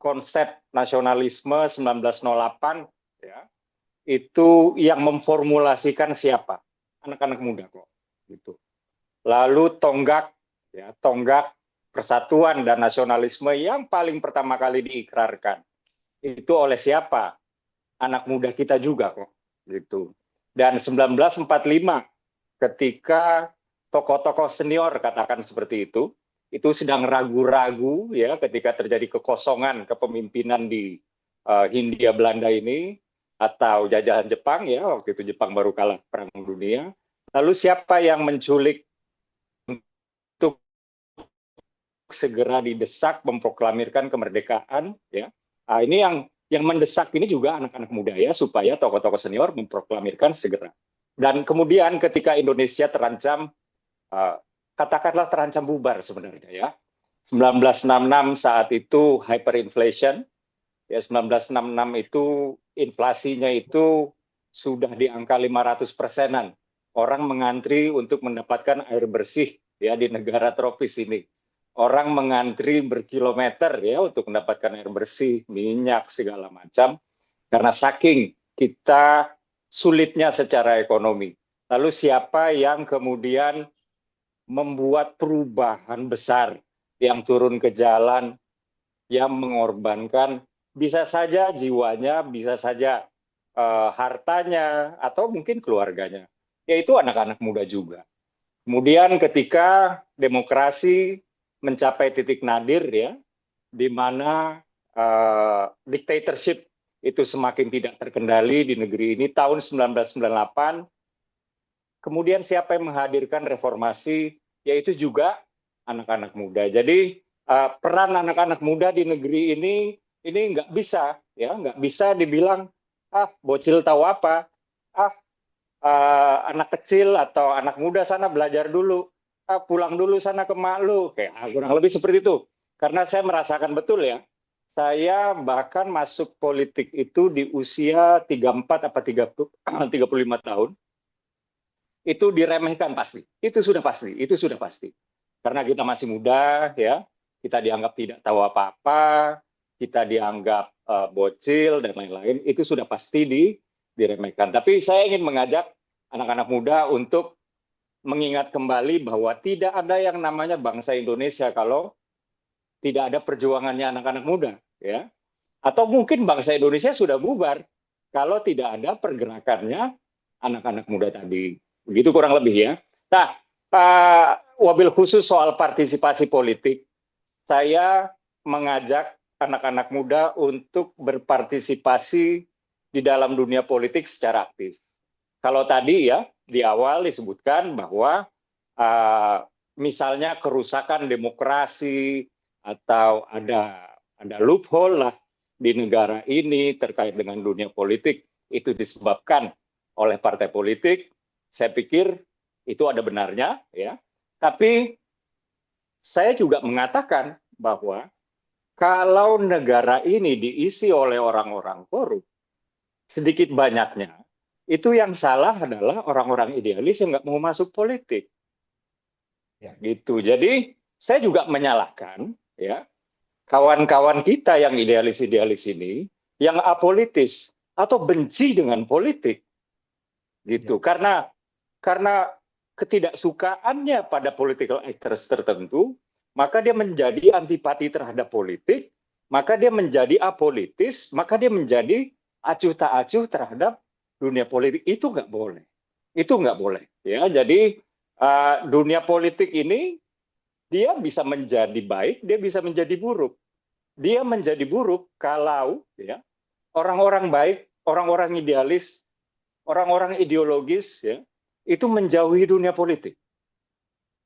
Speaker 4: konsep nasionalisme 1908 ya, itu yang memformulasikan siapa? Anak-anak muda kok gitu. Lalu tonggak persatuan dan nasionalisme yang paling pertama kali diikrarkan itu oleh siapa? Anak muda kita juga kok gitu. Dan 1945 ketika tokoh-tokoh senior katakan seperti itu sedang ragu-ragu ya ketika terjadi kekosongan kepemimpinan di Hindia Belanda ini atau jajahan Jepang ya, waktu itu Jepang baru kalah Perang Dunia. Lalu siapa yang menculik untuk segera didesak memproklamirkan kemerdekaan ya. Ini yang mendesak ini juga anak-anak muda ya supaya tokoh-tokoh senior memproklamirkan segera. Dan kemudian ketika Indonesia terancam katakanlah terancam bubar sebenarnya ya. 1966 saat itu hyperinflation ya, 1966 itu inflasinya itu sudah di angka 500%-an. Orang mengantri untuk mendapatkan air bersih ya di negara tropis ini. Orang mengantri berkilometer ya untuk mendapatkan air bersih, minyak segala macam karena saking kita sulitnya secara ekonomi. Lalu siapa yang kemudian membuat perubahan besar yang turun ke jalan, yang mengorbankan bisa saja jiwanya, bisa saja hartanya atau mungkin keluarganya, yaitu anak-anak muda juga. Kemudian ketika demokrasi mencapai titik nadir ya, di mana dictatorship itu semakin tidak terkendali di negeri ini tahun 1998, kemudian siapa yang menghadirkan reformasi, yaitu juga anak-anak muda. Jadi peran anak-anak muda di negeri ini nggak bisa dibilang bocil tahu apa, anak kecil atau anak muda sana belajar dulu, pulang dulu sana ke mak lu, kayak kurang lebih seperti itu. Karena saya merasakan betul ya, saya bahkan masuk politik itu di usia 34 apa 35 tahun, itu diremehkan pasti, itu sudah pasti. Karena kita masih muda ya, kita dianggap tidak tahu apa-apa, kita dianggap bocil dan lain-lain, itu sudah pasti diremehkan. Tapi saya ingin mengajak anak-anak muda untuk mengingat kembali bahwa tidak ada yang namanya bangsa Indonesia kalau tidak ada perjuangannya anak-anak muda, ya. Atau mungkin bangsa Indonesia sudah bubar kalau tidak ada pergerakannya anak-anak muda tadi. Begitu kurang lebih ya. Nah, wabil khusus soal partisipasi politik, saya mengajak anak-anak muda untuk berpartisipasi di dalam dunia politik secara aktif. Kalau tadi ya di awal disebutkan bahwa misalnya kerusakan demokrasi atau ada loophole lah di negara ini terkait dengan dunia politik itu disebabkan oleh partai politik, saya pikir itu ada benarnya ya. Tapi saya juga mengatakan bahwa kalau negara ini diisi oleh orang-orang korup, sedikit banyaknya itu yang salah adalah orang-orang idealis yang nggak mau masuk politik.
Speaker 1: Ya.
Speaker 4: Gitu. Jadi saya juga menyalahkan ya kawan-kawan kita yang idealis-idealis ini yang apolitis atau benci dengan politik. Gitu.
Speaker 1: Ya.
Speaker 4: Karena ketidaksukaannya pada political actors tertentu, maka dia menjadi antipati terhadap politik, maka dia menjadi apolitis, maka dia menjadi acuh tak acuh terhadap dunia politik. Itu nggak boleh. Itu nggak boleh. Ya, jadi dunia politik ini dia bisa menjadi baik, dia bisa menjadi buruk. Dia menjadi buruk kalau ya orang-orang baik, orang-orang idealis, orang-orang ideologis ya itu menjauhi dunia politik.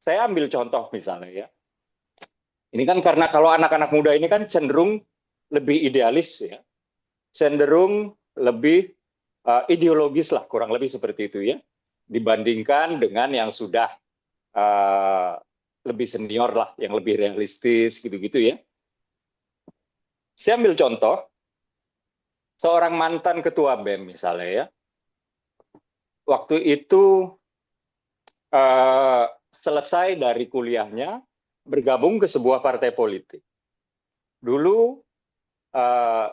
Speaker 4: Saya ambil contoh misalnya ya. Ini kan karena kalau anak-anak muda ini kan cenderung lebih idealis ya. Cenderung lebih ideologis lah, kurang lebih seperti itu ya, dibandingkan dengan yang sudah lebih senior lah, yang lebih realistis gitu-gitu ya. Saya ambil contoh, seorang mantan ketua BEM misalnya ya, waktu itu selesai dari kuliahnya, bergabung ke sebuah partai politik. Dulu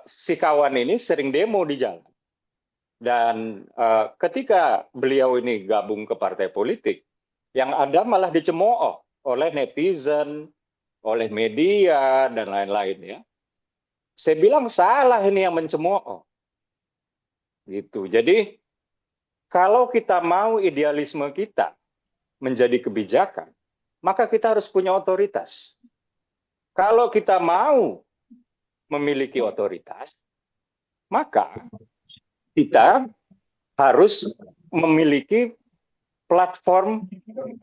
Speaker 4: si kawan ini sering demo di jalan. Dan ketika beliau ini gabung ke partai politik, yang ada malah dicemooh oleh netizen, oleh media, dan lain-lain ya. Saya bilang salah ini yang mencemooh. Gitu. Jadi kalau kita mau idealisme kita menjadi kebijakan, maka kita harus punya otoritas. Kalau kita mau memiliki otoritas, maka kita harus memiliki platform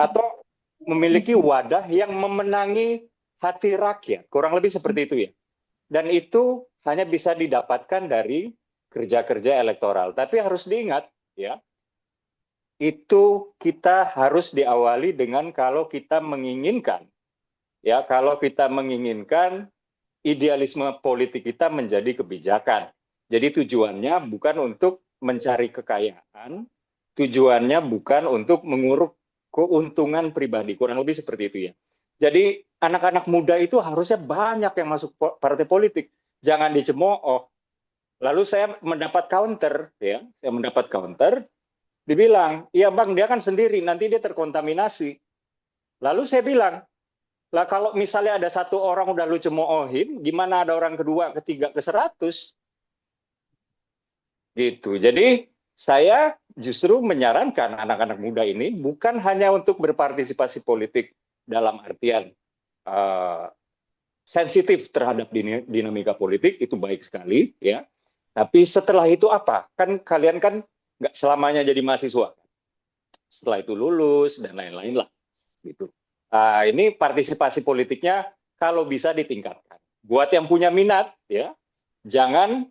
Speaker 4: atau memiliki wadah yang memenangi hati rakyat. Kurang lebih seperti itu ya. Dan itu hanya bisa didapatkan dari kerja-kerja elektoral. Tapi harus diingat ya, itu kita harus diawali dengan kalau kita menginginkan idealisme politik kita menjadi kebijakan. Jadi tujuannya bukan untuk mencari kekayaan, tujuannya bukan untuk menguruk keuntungan pribadi, kurang lebih seperti itu ya. Jadi anak-anak muda itu harusnya banyak yang masuk partai politik, jangan dicemooh. Lalu saya mendapat counter, dibilang, iya bang dia kan sendiri, nanti dia terkontaminasi. Lalu saya bilang, lah kalau misalnya ada satu orang udah lu cemoohin, gimana ada orang kedua, ketiga, ke 100? Gitu. Jadi saya justru menyarankan anak-anak muda ini bukan hanya untuk berpartisipasi politik dalam artian sensitif terhadap dinamika politik, itu baik sekali ya. Tapi setelah itu apa? Kan kalian kan nggak selamanya jadi mahasiswa. Setelah itu lulus dan lain-lain lah. Gitu. Ini partisipasi politiknya kalau bisa ditingkatkan. Buat yang punya minat ya, jangan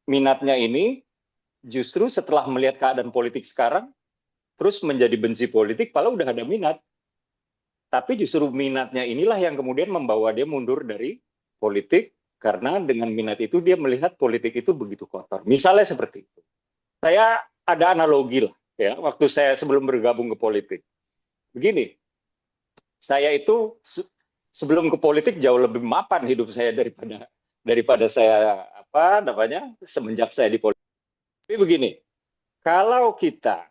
Speaker 4: minatnya ini justru setelah melihat keadaan politik sekarang, terus menjadi benci politik, padahal udah ada minat. Tapi justru minatnya inilah yang kemudian membawa dia mundur dari politik, karena dengan minat itu dia melihat politik itu begitu kotor. Misalnya seperti itu. Saya ada analogi lah, ya, waktu saya sebelum bergabung ke politik. Begini, saya itu sebelum ke politik jauh lebih mapan hidup saya daripada saya semenjak saya di politik. Tapi begini, kalau kita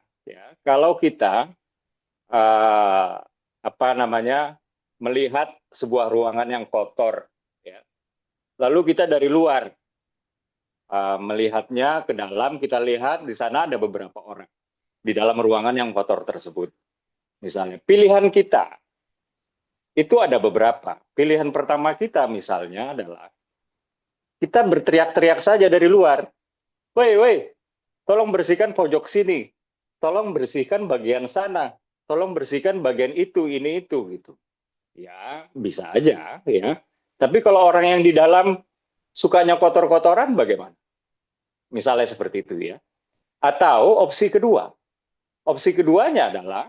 Speaker 4: melihat sebuah ruangan yang kotor, ya, lalu kita dari luar melihatnya ke dalam, kita lihat di sana ada beberapa orang di dalam ruangan yang kotor tersebut. Misalnya, pilihan kita itu ada beberapa. Pilihan pertama kita misalnya adalah kita berteriak-teriak saja dari luar. Woi, tolong bersihkan pojok sini. Tolong bersihkan bagian sana. Tolong bersihkan bagian itu, ini, itu, gitu. Ya, bisa aja, ya. Tapi kalau orang yang di dalam sukanya kotor-kotoran, bagaimana? Misalnya seperti itu, ya. Atau opsi keduanya adalah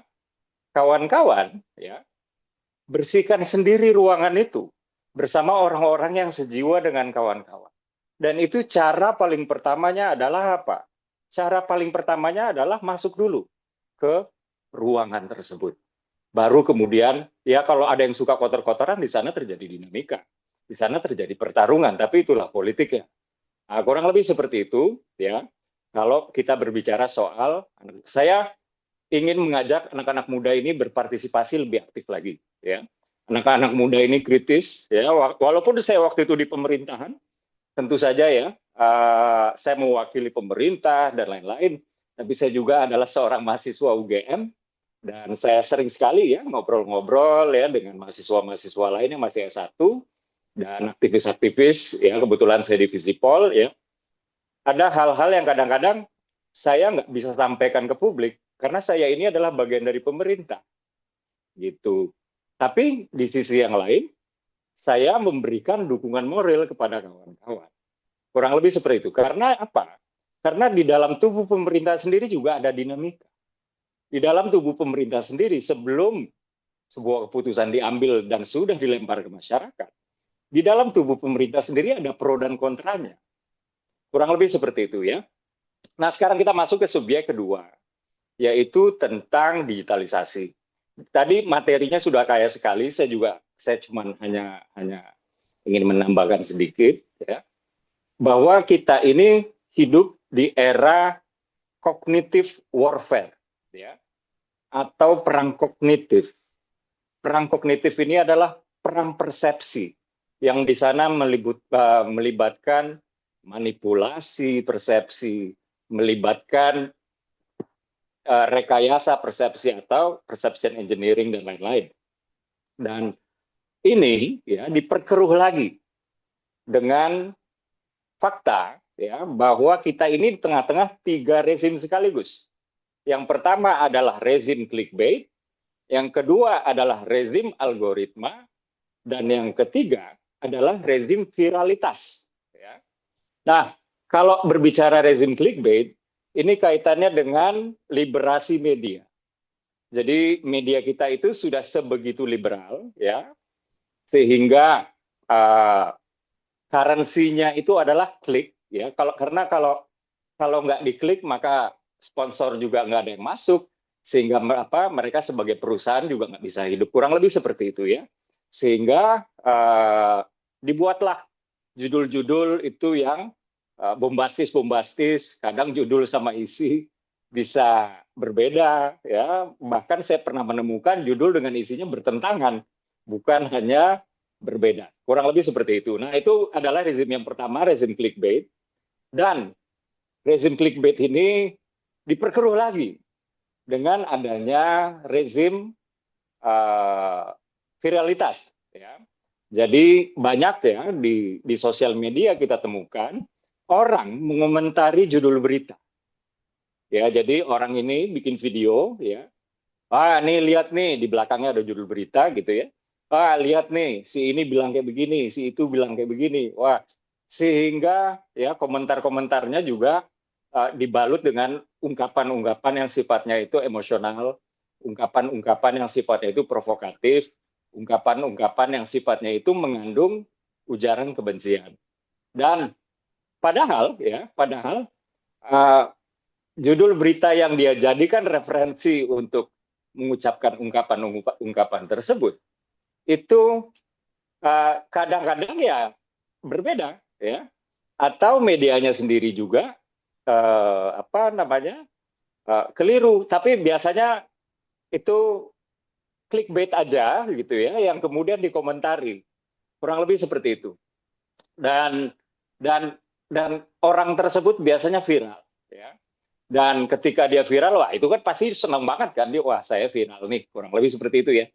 Speaker 4: kawan-kawan, ya, bersihkan sendiri ruangan itu bersama orang-orang yang sejiwa dengan kawan-kawan. Dan itu cara paling pertamanya adalah apa? Cara paling pertamanya adalah masuk dulu ke ruangan tersebut. Baru kemudian, ya kalau ada yang suka kotor-kotoran, di sana terjadi dinamika. Di sana terjadi pertarungan, tapi itulah politiknya. Nah, kurang lebih seperti itu, ya. Kalau kita berbicara soal, saya ingin mengajak anak-anak muda ini berpartisipasi lebih aktif lagi, ya. Anak-anak muda ini kritis, ya. Walaupun saya waktu itu di pemerintahan, tentu saja ya, saya mewakili pemerintah dan lain-lain, tapi saya juga adalah seorang mahasiswa UGM, dan saya sering sekali ya ngobrol-ngobrol ya dengan mahasiswa-mahasiswa lain yang masih S1, dan aktivis-aktivis, ya kebetulan saya di Visipol, ya. Ada hal-hal yang kadang-kadang saya nggak bisa sampaikan ke publik, karena saya ini adalah bagian dari pemerintah, gitu. Tapi di sisi yang lain, saya memberikan dukungan moral kepada kawan-kawan. Kurang lebih seperti itu. Karena apa? Karena di dalam tubuh pemerintah sendiri juga ada dinamika. Di dalam tubuh pemerintah sendiri, sebelum sebuah keputusan diambil dan sudah dilempar ke masyarakat, di dalam tubuh pemerintah sendiri ada pro dan kontranya. Kurang lebih seperti itu, ya. Nah, sekarang kita masuk ke subjek kedua, yaitu tentang digitalisasi. Tadi materinya sudah kaya sekali, saya cuma hanya ingin menambahkan sedikit, ya, bahwa kita ini hidup di era cognitive warfare, ya, atau perang kognitif. Perang kognitif ini adalah perang persepsi yang di sana melibatkan manipulasi persepsi, melibatkan rekayasa persepsi atau perception engineering dan lain-lain. Dan ini ya diperkeruh lagi dengan fakta ya bahwa kita ini di tengah-tengah 3 rezim sekaligus. Yang pertama adalah rezim clickbait, yang kedua adalah rezim algoritma, dan yang ketiga adalah rezim viralitas. Ya. Nah, kalau berbicara rezim clickbait, ini kaitannya dengan liberasi media. Jadi media kita itu sudah sebegitu liberal, ya, sehingga currency-nya itu adalah klik, ya. Karena kalau nggak diklik maka sponsor juga nggak ada yang masuk, sehingga mereka sebagai perusahaan juga nggak bisa hidup. Kurang lebih seperti itu, ya. Sehingga dibuatlah judul-judul itu yang bombastis, kadang judul sama isi bisa berbeda, ya. Bahkan saya pernah menemukan judul dengan isinya bertentangan, bukan hanya berbeda. Kurang lebih seperti itu. Nah, itu adalah rezim yang pertama, rezim clickbait. Dan rezim clickbait ini diperkeruh lagi dengan adanya rezim viralitas, ya. Jadi banyak ya di sosial media kita temukan orang mengomentari judul berita. Ya, jadi orang ini bikin video, ya. Nih lihat nih di belakangnya ada judul berita gitu ya. Lihat nih si ini bilang kayak begini, si itu bilang kayak begini. Wah, sehingga ya komentar-komentarnya juga dibalut dengan ungkapan-ungkapan yang sifatnya itu emosional, ungkapan-ungkapan yang sifatnya itu provokatif, ungkapan-ungkapan yang sifatnya itu mengandung ujaran kebencian. Dan padahal judul berita yang dia jadikan referensi untuk mengucapkan ungkapan tersebut itu kadang-kadang ya berbeda, ya, atau medianya sendiri juga keliru, tapi biasanya itu clickbait aja gitu ya yang kemudian dikomentari. Kurang lebih seperti itu. Dan orang tersebut biasanya viral, ya. Dan ketika dia viral, wah itu kan pasti senang banget kan dia, wah saya viral nih, kurang lebih seperti itu ya.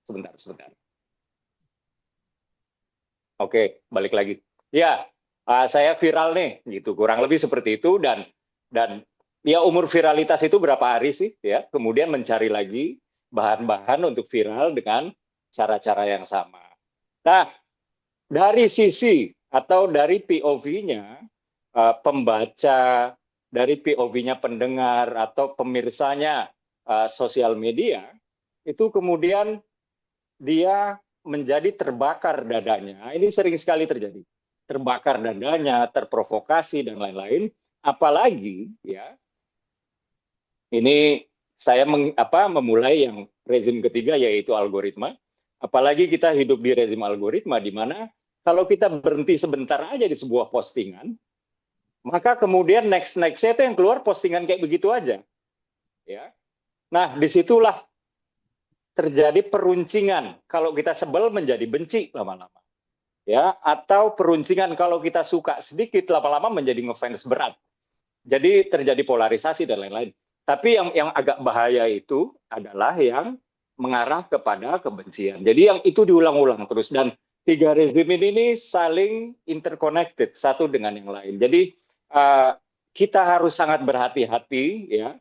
Speaker 4: Sebentar. Oke, balik lagi. Ya, saya viral nih, gitu. Kurang lebih seperti itu dan ya umur viralitas itu berapa hari sih, ya? Kemudian mencari lagi bahan-bahan untuk viral dengan cara-cara yang sama. Nah, dari sisi atau dari POV-nya pembaca, dari POV-nya pendengar atau pemirsanya sosial media, itu kemudian dia menjadi terbakar dadanya. Ini sering sekali terjadi. Terbakar dadanya, terprovokasi dan lain-lain. Apalagi ya, ini saya memulai yang rezim ketiga yaitu algoritma. Apalagi kita hidup di rezim algoritma di mana kalau kita berhenti sebentar aja di sebuah postingan, maka kemudian nextnya itu yang keluar postingan kayak begitu aja. Ya. Nah, disitulah terjadi peruncingan. Kalau kita sebel menjadi benci lama-lama. Ya, atau peruncingan kalau kita suka sedikit lama-lama menjadi ngefans berat. Jadi terjadi polarisasi dan lain-lain. Tapi yang agak bahaya itu adalah yang mengarah kepada kebencian. Jadi yang itu diulang-ulang terus dan tiga rezim ini saling interconnected satu dengan yang lain. Jadi kita harus sangat berhati-hati ya.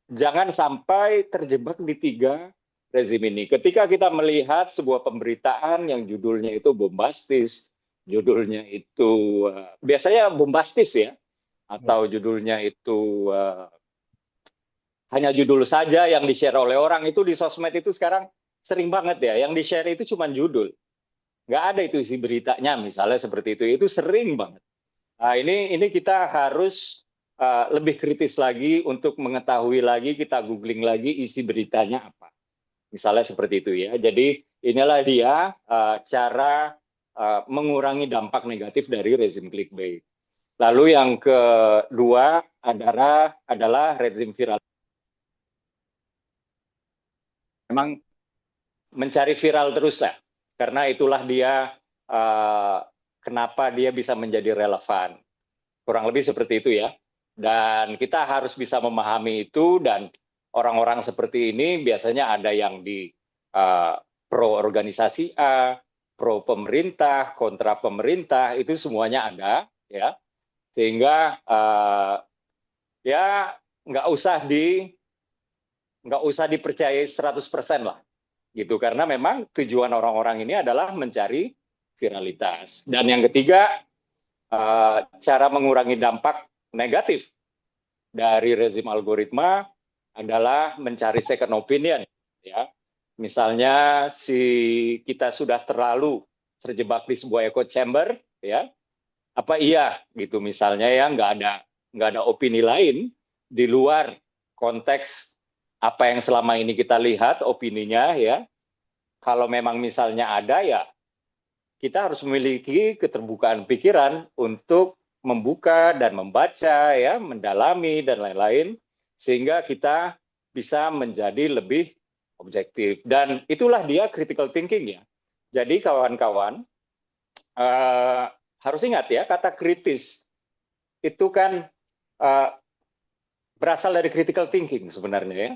Speaker 4: Jangan sampai terjebak di tiga rezim ini. Ketika kita melihat sebuah pemberitaan yang judulnya itu bombastis, judulnya itu biasanya bombastis ya, atau judulnya itu hanya judul saja yang di-share oleh orang, itu di sosmed itu sekarang sering banget ya, yang di-share itu cuma judul. Nggak ada itu isi beritanya, misalnya seperti itu sering banget. Nah, ini kita harus lebih kritis lagi untuk mengetahui lagi, kita googling lagi isi beritanya apa. Misalnya seperti itu ya. Jadi inilah dia cara mengurangi dampak negatif dari rezim clickbait. Lalu yang kedua adalah rezim viral. Memang mencari viral terus lah, karena itulah dia kenapa dia bisa menjadi relevan. Kurang lebih seperti itu ya. Dan kita harus bisa memahami itu dan orang-orang seperti ini biasanya ada yang di pro organisasi A, pro pemerintah, kontra pemerintah, itu semuanya ada ya. Sehingga ya nggak usah dipercayai 100% lah gitu, karena memang tujuan orang-orang ini adalah mencari viralitas. Dan yang ketiga, cara mengurangi dampak negatif dari rezim algoritma adalah mencari second opinion ya. Misalnya kita sudah terlalu terjebak di sebuah echo chamber ya, apa iya gitu misalnya ya, nggak ada opini lain di luar konteks apa yang selama ini kita lihat opininya ya. Kalau memang misalnya ada ya, kita harus memiliki keterbukaan pikiran untuk membuka dan membaca ya, mendalami dan lain-lain, sehingga kita bisa menjadi lebih objektif. Dan itulah dia critical thinking ya. Jadi kawan-kawan harus ingat ya, kata kritis itu kan berasal dari critical thinking sebenarnya ya.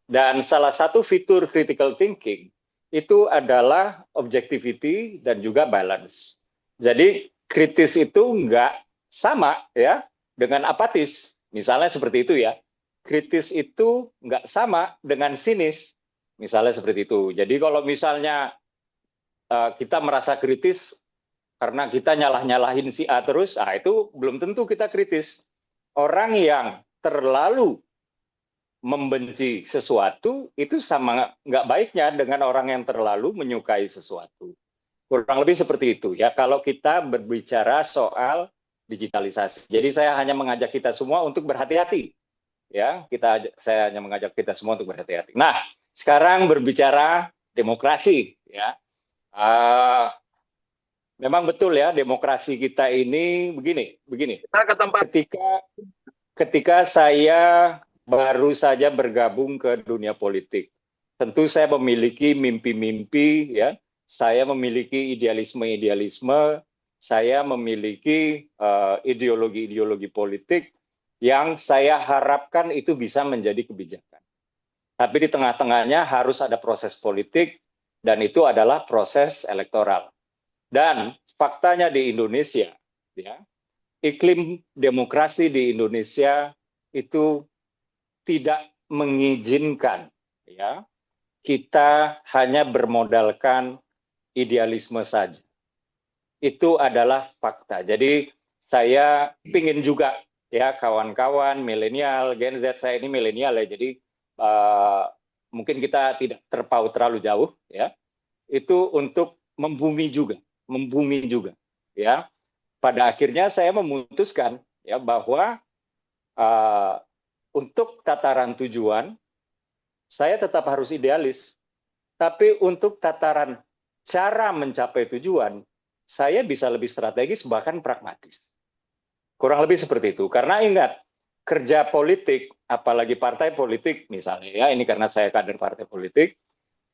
Speaker 4: Dan salah satu fitur critical thinking itu adalah objectivity dan juga balance. Jadi kritis itu nggak sama ya dengan apatis. Misalnya seperti itu ya. Kritis itu nggak sama dengan sinis. Misalnya seperti itu. Jadi kalau misalnya kita merasa kritis karena kita nyalah-nyalahin si A terus, itu belum tentu kita kritis. Orang yang terlalu membenci sesuatu itu sama nggak baiknya dengan orang yang terlalu menyukai sesuatu. Kurang lebih seperti itu ya kalau kita berbicara soal digitalisasi. Jadi saya hanya mengajak kita semua untuk berhati-hati ya. Saya hanya mengajak kita semua untuk berhati-hati. Nah, sekarang berbicara demokrasi ya. Memang betul ya, demokrasi kita ini begini. Ketika saya baru saja bergabung ke dunia politik, tentu saya memiliki mimpi-mimpi ya, saya memiliki idealisme-idealisme, saya memiliki ideologi-ideologi politik yang saya harapkan itu bisa menjadi kebijakan. Tapi di tengah-tengahnya harus ada proses politik, dan itu adalah proses elektoral. Dan faktanya di Indonesia, ya, iklim demokrasi di Indonesia itu tidak mengizinkan, ya, kita hanya bermodalkan idealisme saja. Itu adalah fakta. Jadi saya pingin juga, ya, kawan-kawan milenial, Gen Z, saya ini milenial ya, jadi mungkin kita tidak terpaut terlalu jauh, ya, itu untuk membumi juga, ya. Pada akhirnya saya memutuskan, ya, bahwa untuk tataran tujuan saya tetap harus idealis, tapi untuk tataran cara mencapai tujuan saya bisa lebih strategis, bahkan pragmatis. Kurang lebih seperti itu. Karena ingat, kerja politik, apalagi partai politik misalnya, ya, ini karena saya kader partai politik,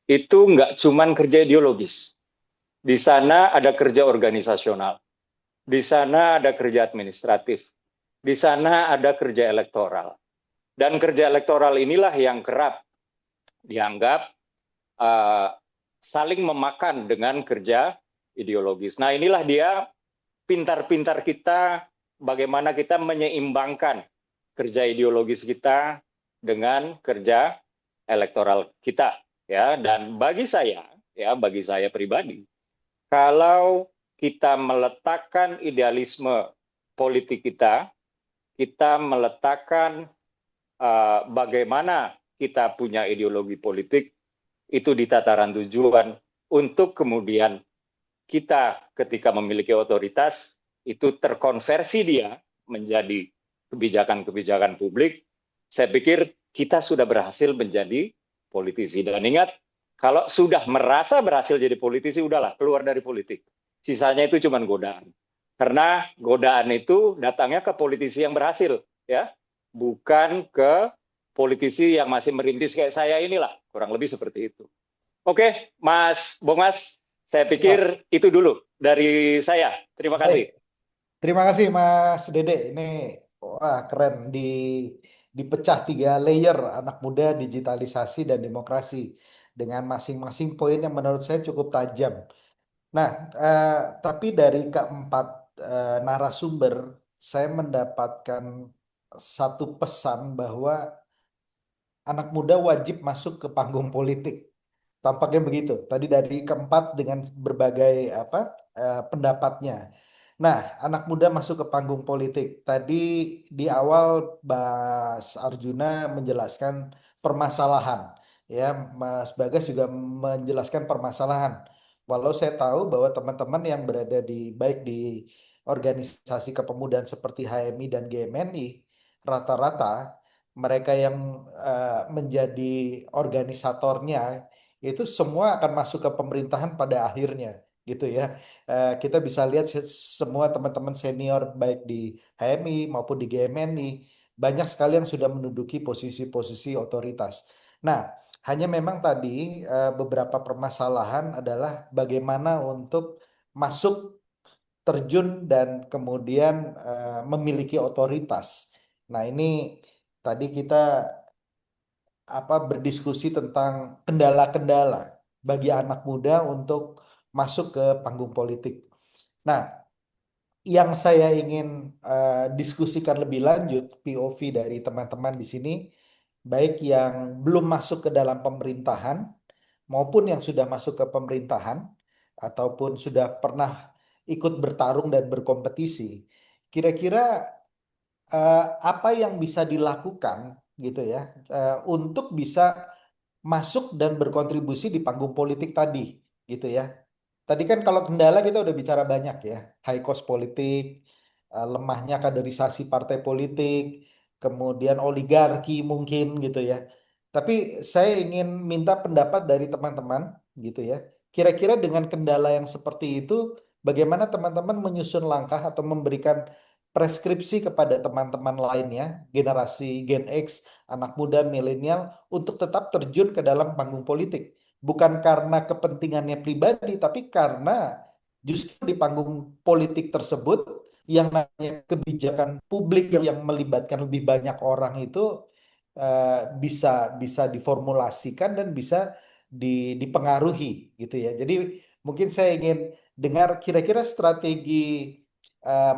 Speaker 4: itu nggak cuman kerja ideologis. Di sana ada kerja organisasional, di sana ada kerja administratif, di sana ada kerja elektoral. Dan kerja elektoral inilah yang kerap dianggap saling memakan dengan kerja ideologis. Nah, inilah dia pintar-pintar kita bagaimana kita menyeimbangkan kerja ideologis kita dengan kerja elektoral kita, ya. Dan bagi saya, ya, bagi saya pribadi, kalau kita meletakkan idealisme politik kita meletakkan bagaimana kita punya ideologi politik itu di tataran tujuan untuk kemudian kita ketika memiliki otoritas itu terkonversi dia menjadi kebijakan-kebijakan publik. Saya pikir kita sudah berhasil menjadi politisi. Dan ingat, kalau sudah merasa berhasil jadi politisi, udahlah, keluar dari politik. Sisanya itu cuma godaan. Karena godaan itu datangnya ke politisi yang berhasil, ya, bukan ke politisi yang masih merintis kayak saya inilah. Kurang lebih seperti itu. Oke, Mas Bongas, saya pikir itu dulu dari saya. Terima kasih.
Speaker 1: Baik. Terima kasih Mas Dede. Ini wah keren, dipecah 3 layer anak muda, digitalisasi dan demokrasi dengan masing-masing poin yang menurut saya cukup tajam. Nah, tapi dari keempat narasumber saya mendapatkan satu pesan bahwa anak muda wajib masuk ke panggung politik. Tampaknya begitu. Tadi dari keempat dengan berbagai pendapatnya. Nah, anak muda masuk ke panggung politik. Tadi di awal Mas Arjuna menjelaskan permasalahan, ya, Mas Bagas juga menjelaskan permasalahan. Walau saya tahu bahwa teman-teman yang berada di baik di organisasi kepemudaan seperti HMI dan GMNI, rata-rata mereka yang menjadi organisatornya itu semua akan masuk ke pemerintahan pada akhirnya, gitu ya. Kita bisa lihat semua teman-teman senior baik di HMI maupun di GMNI banyak sekali yang sudah menduduki posisi-posisi otoritas. Nah, hanya memang tadi beberapa permasalahan adalah bagaimana untuk masuk, terjun dan kemudian memiliki otoritas. Nah, ini tadi kita berdiskusi tentang kendala-kendala bagi anak muda untuk masuk ke panggung politik. Nah, yang saya ingin diskusikan lebih lanjut POV dari teman-teman di sini, baik yang belum masuk ke dalam pemerintahan maupun yang sudah masuk ke pemerintahan ataupun sudah pernah ikut bertarung dan berkompetisi. Kira-kira apa yang bisa dilakukan gitu ya untuk bisa masuk dan berkontribusi di panggung politik tadi gitu ya. Tadi kan kalau kendala kita udah bicara banyak ya, high cost politik, lemahnya kaderisasi partai politik, kemudian oligarki mungkin gitu ya. Tapi saya ingin minta pendapat dari teman-teman gitu ya. Kira-kira dengan kendala yang seperti itu, bagaimana teman-teman menyusun langkah atau memberikan preskripsi kepada teman-teman lainnya, generasi Gen X, anak muda, milenial, untuk tetap terjun ke dalam panggung politik. Bukan karena kepentingannya pribadi, tapi karena justru di panggung politik tersebut yang namanya kebijakan publik yang melibatkan lebih banyak orang bisa bisa diformulasikan dan bisa dipengaruhi gitu ya. Jadi mungkin saya ingin dengar kira-kira strategi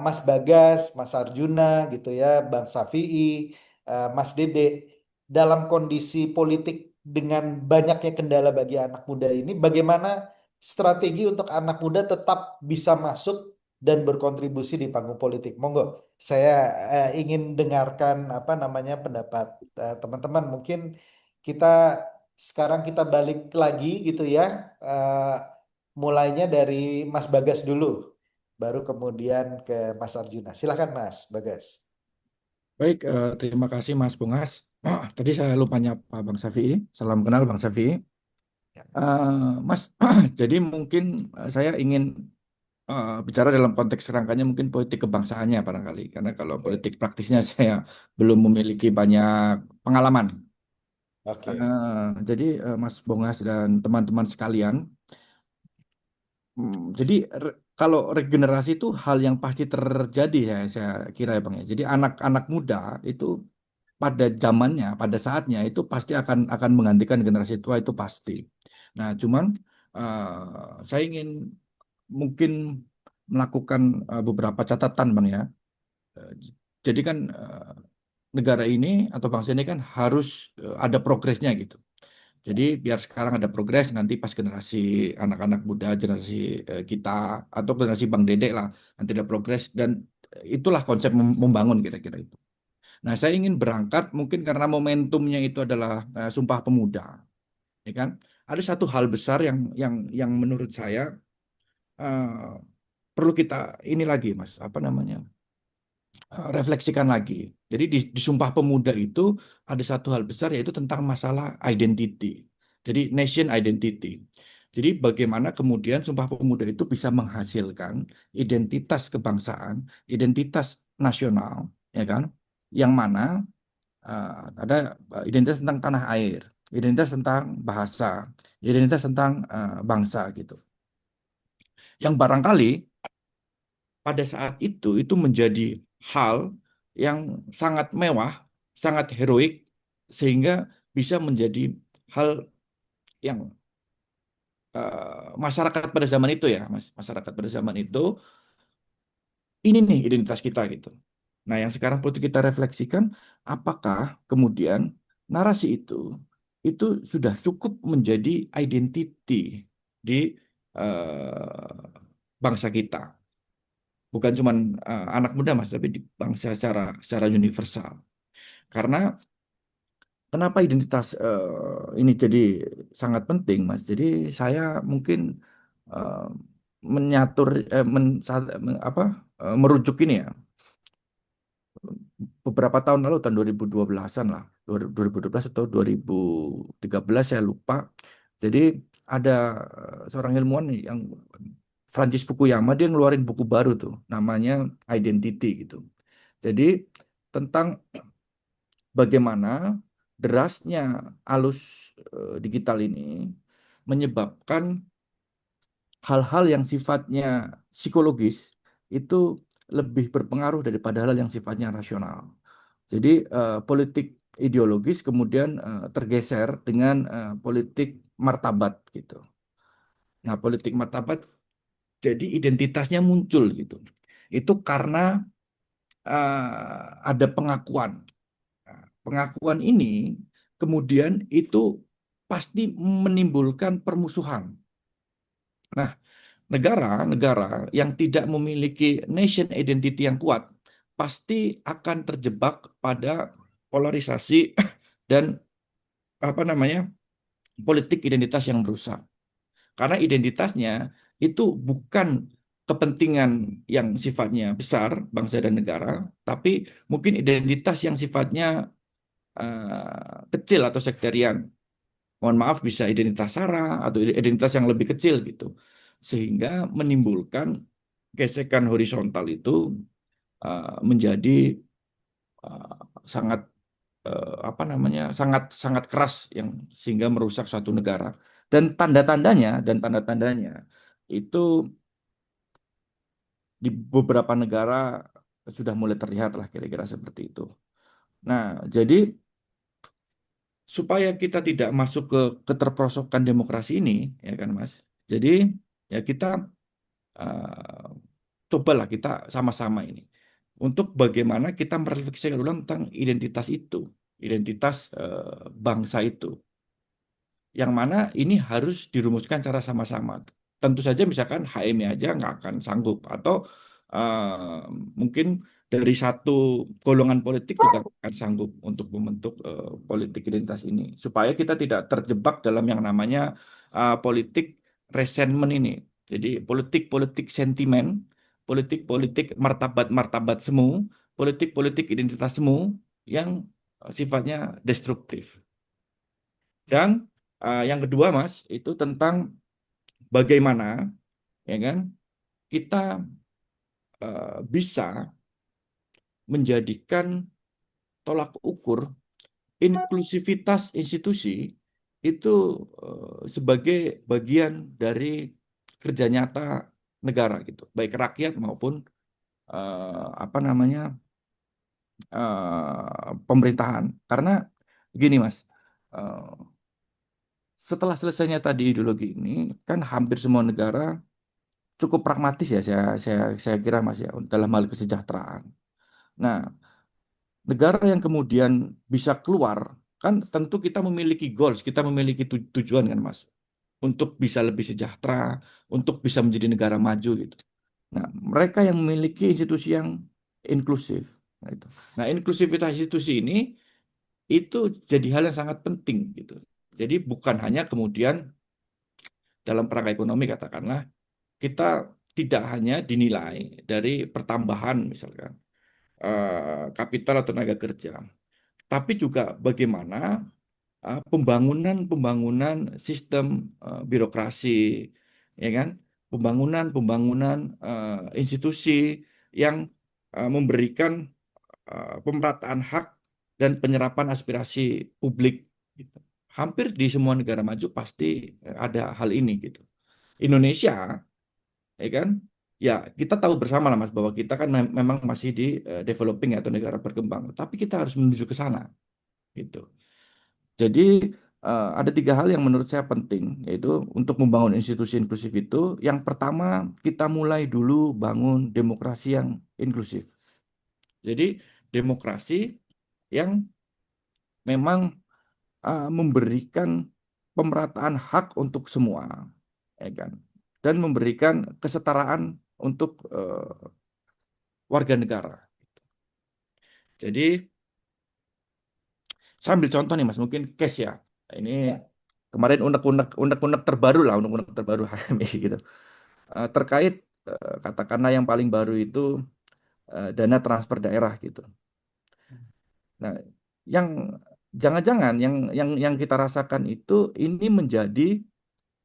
Speaker 1: Mas Bagas, Mas Arjuna gitu ya, Bang Safi'i, Mas Dede dalam kondisi politik dengan banyaknya kendala bagi anak muda ini, bagaimana strategi untuk anak muda tetap bisa masuk dan berkontribusi di panggung politik. Monggo, saya ingin dengarkan apa namanya pendapat teman-teman. Mungkin kita sekarang kita balik lagi gitu ya. Mulainya dari Mas Bagas dulu, baru kemudian ke Mas Arjuna. Silakan Mas Bagas.
Speaker 2: Baik, terima kasih Mas Bungas. Tadi saya lupa nyapa Bang Safi'i. Salam kenal Bang Safi'i.
Speaker 1: Ya.
Speaker 2: Mas, jadi mungkin saya ingin bicara dalam konteks rangkanya mungkin politik kebangsaannya barangkali. Karena kalau
Speaker 1: Oke,
Speaker 2: politik praktisnya saya belum memiliki banyak pengalaman.
Speaker 1: oke,
Speaker 2: Jadi Mas Bungas dan teman-teman sekalian, jadi kalau regenerasi itu hal yang pasti terjadi ya saya kira ya Bang ya. Jadi anak-anak muda itu pada zamannya, pada saatnya itu pasti akan menggantikan generasi tua itu pasti. Nah, cuman saya ingin mungkin melakukan beberapa catatan Bang ya. Eh, Jadi kan negara ini atau bangsa ini kan harus ada progresnya gitu. Jadi biar sekarang ada progres, nanti pas generasi anak-anak muda, generasi kita atau generasi Bang Dedek lah, nanti ada progres dan itulah konsep membangun kira-kira itu. Nah, saya ingin berangkat mungkin karena momentumnya itu adalah Sumpah Pemuda, ya kan? Ada satu hal besar yang menurut saya eh, perlu kita ini lagi, Mas, apa namanya? Refleksikan lagi. Jadi di Sumpah Pemuda itu ada satu hal besar yaitu tentang masalah identity. Jadi nation identity. Jadi bagaimana kemudian Sumpah Pemuda itu bisa menghasilkan identitas kebangsaan, identitas nasional, ya kan? Yang mana ada identitas tentang tanah air, identitas tentang bahasa, identitas tentang bangsa gitu. Yang barangkali pada saat itu menjadi hal yang sangat mewah, sangat heroik, sehingga bisa menjadi hal yang masyarakat pada zaman itu ya, masyarakat pada zaman itu ini nih identitas kita gitu. Nah, yang sekarang perlu kita refleksikan, apakah kemudian narasi itu sudah cukup menjadi identity di bangsa kita. Bukan cuma anak muda mas, tapi di bangsa secara universal. Karena kenapa identitas ini jadi sangat penting mas? Jadi saya mungkin eh, menyatur merujuk ini ya beberapa tahun lalu tahun 2012-an lah 2012 atau 2013 saya lupa. Jadi ada seorang ilmuwan yang Francis Fukuyama dia ngeluarin buku baru tuh namanya Identity gitu. Jadi tentang bagaimana derasnya arus digital ini menyebabkan hal-hal yang sifatnya psikologis itu lebih berpengaruh daripada hal yang sifatnya rasional. Jadi politik ideologis kemudian tergeser dengan politik martabat gitu. Nah, politik martabat jadi identitasnya muncul gitu. Itu karena ada pengakuan. Nah, pengakuan ini kemudian itu pasti menimbulkan permusuhan. Nah, negara-negara yang tidak memiliki nation identity yang kuat pasti akan terjebak pada polarisasi dan apa namanya politik identitas yang merusak. Karena identitasnya itu bukan kepentingan yang sifatnya besar bangsa dan negara, tapi mungkin identitas yang sifatnya kecil atau sektarian. Mohon maaf bisa identitas SARA atau identitas yang lebih kecil gitu. Sehingga menimbulkan gesekan horizontal itu menjadi uh, sangat apa namanya sangat sangat keras yang sehingga merusak suatu negara dan tanda-tandanya itu di beberapa negara sudah mulai terlihat lah kira-kira seperti itu. Nah, jadi supaya kita tidak masuk ke keterperosokan demokrasi ini, ya kan Mas. Jadi ya kita eh, cobalah kita sama-sama ini untuk bagaimana kita merefleksikan ulang tentang identitas itu, identitas bangsa itu, yang mana ini harus dirumuskan secara sama-sama. Tentu saja misalkan HMI aja nggak akan sanggup, atau eh, mungkin dari satu golongan politik juga nggak akan sanggup untuk membentuk politik identitas ini, supaya kita tidak terjebak dalam yang namanya politik resentment ini. Jadi politik-politik sentimen, politik-politik martabat-martabat semu, politik-politik identitas semu yang sifatnya destruktif. Dan yang kedua, Mas, itu tentang bagaimana, ya kan, kita bisa menjadikan tolak ukur inklusivitas institusi itu sebagai bagian dari kerja nyata negara gitu, baik rakyat maupun apa namanya pemerintahan. Karena gini, Mas, eh, setelah selesainya tadi ideologi ini, kan hampir semua negara cukup pragmatis ya, saya kira Mas ya, dalam hal kesejahteraan. Nah, negara yang kemudian bisa keluar, kan tentu kita memiliki goals, kita memiliki tujuan kan Mas, untuk bisa lebih sejahtera, untuk bisa menjadi negara maju gitu. Nah, mereka yang memiliki institusi yang inklusif. Nah, itu. Nah, inklusivitas institusi ini itu jadi hal yang sangat penting gitu. Jadi bukan hanya kemudian dalam perangkat ekonomi katakanlah, kita tidak hanya dinilai dari pertambahan misalkan kapital atau tenaga kerja, tapi juga bagaimana pembangunan sistem birokrasi, ya kan, pembangunan institusi yang memberikan pemerataan hak dan penyerapan aspirasi publik. Gitu. Hampir di semua negara maju pasti ada hal ini gitu. Indonesia, ya kan, ya kita tahu bersama lah Mas bahwa kita kan memang masih di developing atau negara berkembang, tapi kita harus menuju ke sana gitu. Jadi ada tiga hal yang menurut saya penting, yaitu untuk membangun institusi inklusif itu. Yang pertama, kita mulai dulu bangun demokrasi yang inklusif. Jadi demokrasi yang memang memberikan pemerataan hak untuk semua, ya kan, dan memberikan kesetaraan untuk warga negara. Jadi saya ambil contoh nih Mas, mungkin case ya. Ini
Speaker 1: Ya.
Speaker 2: kemarin unek-unek terbaru lah, unek-unek terbaru HMI gitu. Terkait katakanlah yang paling baru itu dana transfer daerah gitu. Nah, yang jangan-jangan yang kita rasakan itu ini menjadi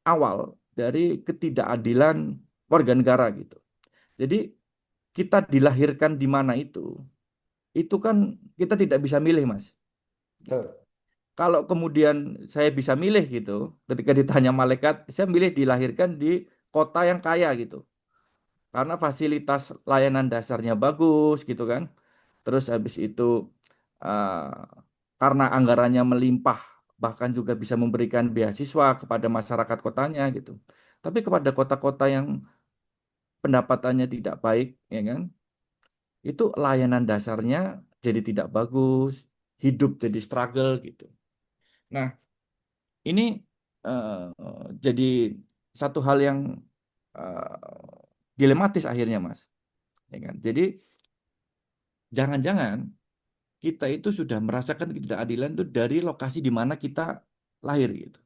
Speaker 2: awal dari ketidakadilan warga negara gitu. Jadi kita dilahirkan di mana itu kan kita tidak bisa milih, Mas.
Speaker 1: Betul.
Speaker 2: Kalau kemudian saya bisa milih gitu, ketika ditanya malaikat, saya milih dilahirkan di kota yang kaya gitu. Karena fasilitas layanan dasarnya bagus gitu kan. Terus habis itu eh, karena anggarannya melimpah, bahkan juga bisa memberikan beasiswa kepada masyarakat kotanya gitu. Tapi kepada kota-kota yang pendapatannya tidak baik, ya kan, itu layanan dasarnya jadi tidak bagus, hidup jadi struggle gitu. Nah, ini jadi satu hal yang dilematis akhirnya, Mas. Ya kan? Jadi jangan-jangan kita itu sudah merasakan ketidakadilan itu dari lokasi di mana kita lahir gitu.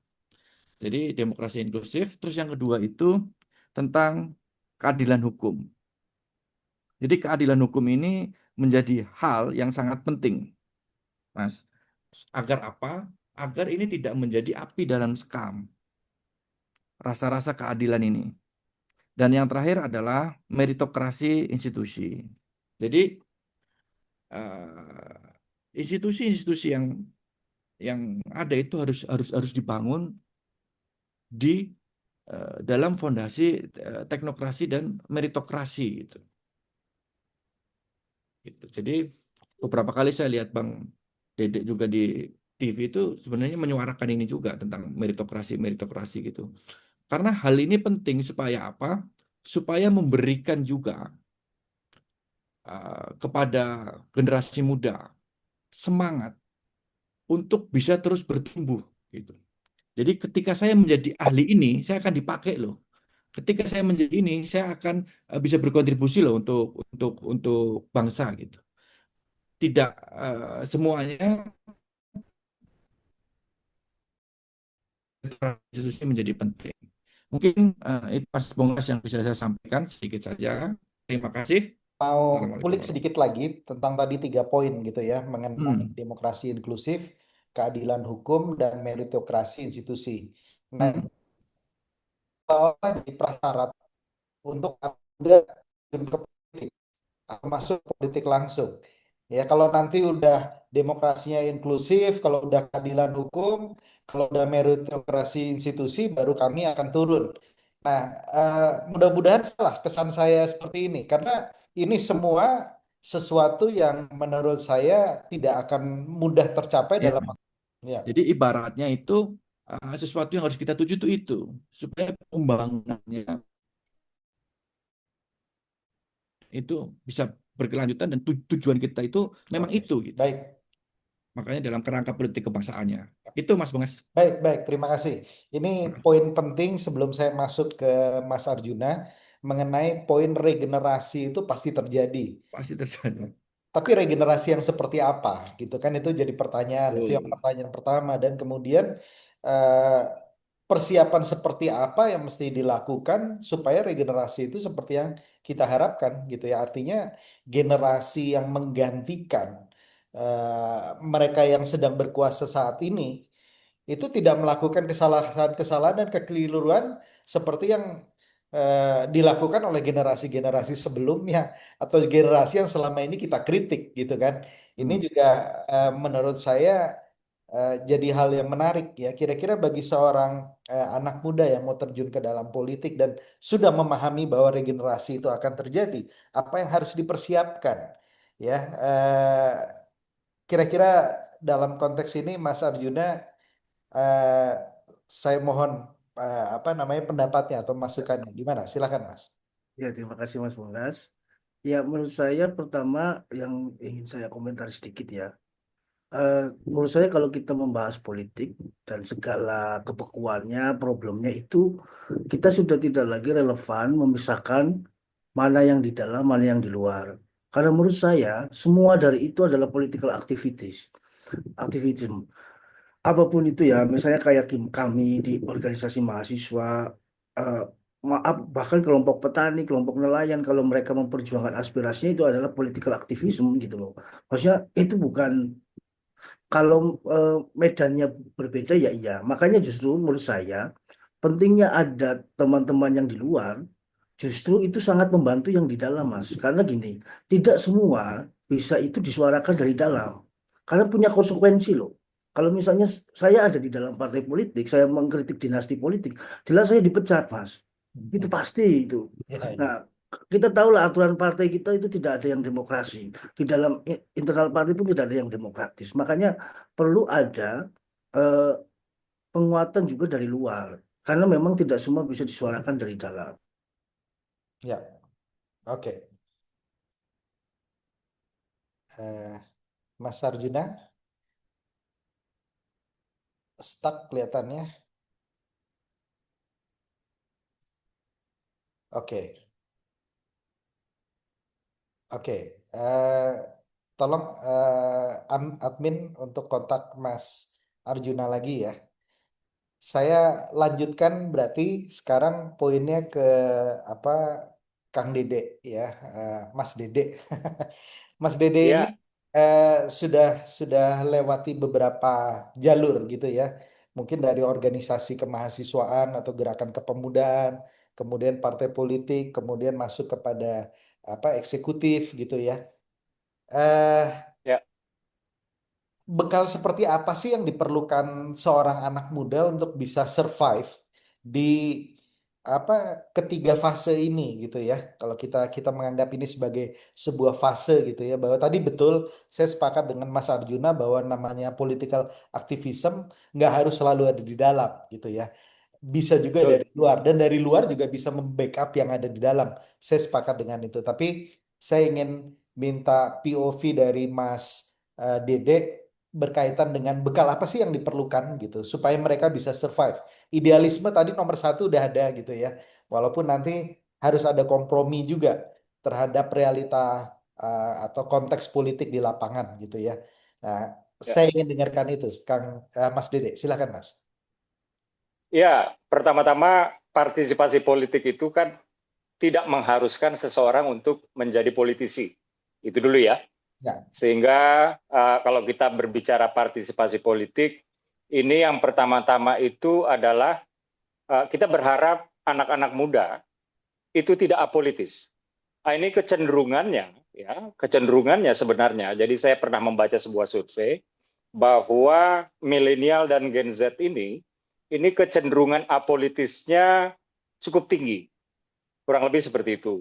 Speaker 2: Jadi demokrasi inklusif. Terus yang kedua itu tentang keadilan hukum. Jadi keadilan hukum ini menjadi hal yang sangat penting, Mas. Agar apa? Agar ini tidak menjadi api dalam sekam. Rasa-rasa keadilan ini. Dan yang terakhir adalah meritokrasi institusi. Jadi institusi-institusi yang ada itu harus dibangun di dalam fondasi teknokrasi dan meritokrasi gitu. Gitu. Jadi beberapa kali saya lihat Bang Dedek juga di aktif itu sebenarnya menyuarakan ini juga tentang meritokrasi gitu. Karena hal ini penting supaya apa? Supaya memberikan juga kepada generasi muda semangat untuk bisa terus bertumbuh gitu. Jadi ketika saya menjadi ahli ini, saya akan dipakai loh. Ketika saya menjadi ini, saya akan bisa berkontribusi loh untuk bangsa gitu. Tidak semuanya institusi menjadi penting. Mungkin itu Mas Bongkas yang bisa saya sampaikan sedikit saja. Terima kasih.
Speaker 1: Mau
Speaker 2: Assalamualaikum
Speaker 1: kulik sedikit
Speaker 2: warahmatullahi
Speaker 1: lagi tentang tadi 3 poin gitu ya, mengenai
Speaker 2: wabarakatuh.
Speaker 1: demokrasi inklusif, keadilan hukum, dan meritokrasi institusi. Nah,
Speaker 2: Hmm,
Speaker 1: seolah jadi prasyarat untuk Anda terjun ke politik atau masuk ke politik langsung. Ya, kalau nanti udah demokrasinya inklusif, kalau udah keadilan hukum, kalau udah meritokrasi institusi, baru kami akan turun. Nah, mudah-mudahan salah kesan saya seperti ini, karena ini semua sesuatu yang menurut saya tidak akan mudah tercapai
Speaker 2: ya.
Speaker 1: dalam ya.
Speaker 2: Jadi ibaratnya itu sesuatu yang harus kita tuju itu supaya pembangunannya itu bisa berkelanjutan dan tujuan kita itu memang
Speaker 1: Oke,
Speaker 2: itu gitu.
Speaker 1: baik.
Speaker 2: Makanya dalam kerangka politik kebangsaannya. Itu Mas Bungas.
Speaker 1: Baik, baik, terima kasih. Ini
Speaker 2: Makasih.
Speaker 1: poin penting sebelum saya masuk ke Mas Arjuna mengenai poin regenerasi itu pasti terjadi.
Speaker 2: Pasti terjadi.
Speaker 1: Tapi regenerasi yang seperti apa gitu kan itu jadi pertanyaan. Itu yang
Speaker 2: Betul.
Speaker 1: pertanyaan pertama dan kemudian eh, persiapan seperti apa yang mesti dilakukan supaya regenerasi itu seperti yang kita harapkan gitu ya. Artinya generasi yang menggantikan mereka yang sedang berkuasa saat ini itu tidak melakukan kesalahan-kesalahan dan kekeliruan seperti yang dilakukan oleh generasi-generasi sebelumnya atau generasi yang selama ini kita kritik gitu kan. Ini
Speaker 2: Hmm.
Speaker 1: juga menurut saya jadi hal yang menarik ya. Kira-kira bagi seorang anak muda yang mau terjun ke dalam politik dan sudah memahami bahwa regenerasi itu akan terjadi, apa yang harus dipersiapkan ya. Kira-kira dalam konteks ini Mas Arjuna eh, saya mohon apa namanya pendapatnya atau masukannya. Gimana? Silakan, Mas.
Speaker 3: Ya, terima kasih Mas Bonas. Ya, menurut saya pertama yang ingin saya komentar sedikit ya. Menurut saya kalau kita membahas politik dan segala kebekuannya, problemnya itu kita sudah tidak lagi relevan memisahkan mana yang di dalam, mana yang di luar. Karena menurut saya semua dari itu adalah political activities, activism. Apapun itu ya, misalnya kayak kami di organisasi mahasiswa, eh, maaf bahkan kelompok petani, kelompok nelayan, kalau mereka memperjuangkan aspirasinya itu adalah political activism gitu loh. Maksudnya itu bukan kalau medannya berbeda ya iya. Makanya justru menurut saya pentingnya ada teman-teman yang di luar justru itu sangat membantu yang di dalam Mas. Karena gini, tidak semua bisa itu disuarakan dari dalam. Karena punya konsekuensi loh. Kalau misalnya saya ada di dalam partai politik, saya mengkritik dinasti politik, jelas saya dipecat Mas. Itu pasti itu.
Speaker 1: Ya,
Speaker 3: Nah,
Speaker 1: ya.
Speaker 3: kita tahu lah aturan partai kita itu tidak ada yang demokrasi. Di dalam internal partai pun tidak ada yang demokratis. Makanya perlu ada eh, penguatan juga dari luar. Karena memang tidak semua bisa disuarakan dari dalam.
Speaker 1: Ya, oke. Eh, Mas Arjuna, stuck kelihatannya. Oke, oke. Tolong admin untuk kontak Mas Arjuna lagi ya. Saya lanjutkan berarti sekarang poinnya ke apa Kang Dede ya, Mas Dede. Mas Dede ini
Speaker 4: Ya,
Speaker 1: eh, sudah sudah lewati beberapa jalur gitu ya. Mungkin dari organisasi kemahasiswaan atau gerakan kepemudaan, kemudian partai politik, kemudian masuk kepada apa eksekutif gitu ya. Eh,
Speaker 4: ya.
Speaker 1: Bekal seperti apa sih yang diperlukan seorang anak muda untuk bisa survive di ketiga fase ini gitu ya. Kalau kita menganggap ini sebagai sebuah fase gitu ya, bahwa tadi betul saya sepakat dengan Mas Arjuna bahwa namanya political activism nggak harus selalu ada di dalam gitu ya. Bisa juga
Speaker 4: Betul.
Speaker 1: dari luar, dan dari luar juga bisa membackup yang ada di dalam. Saya sepakat dengan itu. Tapi saya ingin minta POV dari Mas Dede berkaitan dengan bekal apa sih yang diperlukan gitu supaya mereka bisa survive. Idealisme tadi nomor satu udah ada gitu ya. Walaupun nanti harus ada kompromi juga terhadap realita atau konteks politik di lapangan gitu ya. Nah,
Speaker 4: Ya.
Speaker 1: saya ingin dengarkan itu, Mas Dede. Silakan Mas.
Speaker 4: Ya, pertama-tama partisipasi politik itu kan tidak mengharuskan seseorang untuk menjadi politisi. Itu dulu ya.
Speaker 1: Ya.
Speaker 4: Sehingga kalau kita berbicara partisipasi politik, ini yang pertama-tama itu adalah kita berharap anak-anak muda itu tidak apolitis. Ini kecenderungannya sebenarnya. Jadi saya pernah membaca sebuah survei bahwa milenial dan Gen Z ini kecenderungan apolitisnya cukup tinggi. Kurang lebih seperti itu.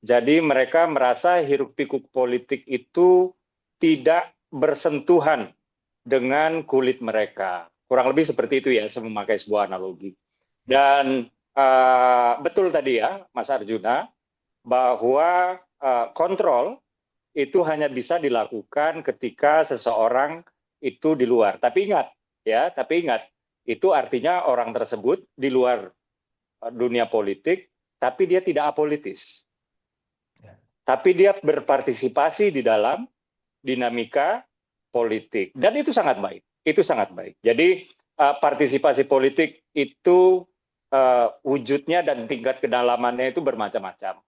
Speaker 4: Jadi mereka merasa hiruk-pikuk politik itu tidak bersentuhan dengan kulit mereka. Kurang lebih seperti itu ya, saya memakai sebuah analogi. Dan betul tadi ya, Mas Arjuna, bahwa kontrol itu hanya bisa dilakukan ketika seseorang itu di luar. Tapi ingat, itu artinya orang tersebut di luar dunia politik, tapi dia tidak apolitis. Tapi dia berpartisipasi di dalam dinamika politik. Dan itu sangat baik. Itu sangat baik. Jadi partisipasi politik itu wujudnya dan tingkat kedalamannya itu bermacam-macam.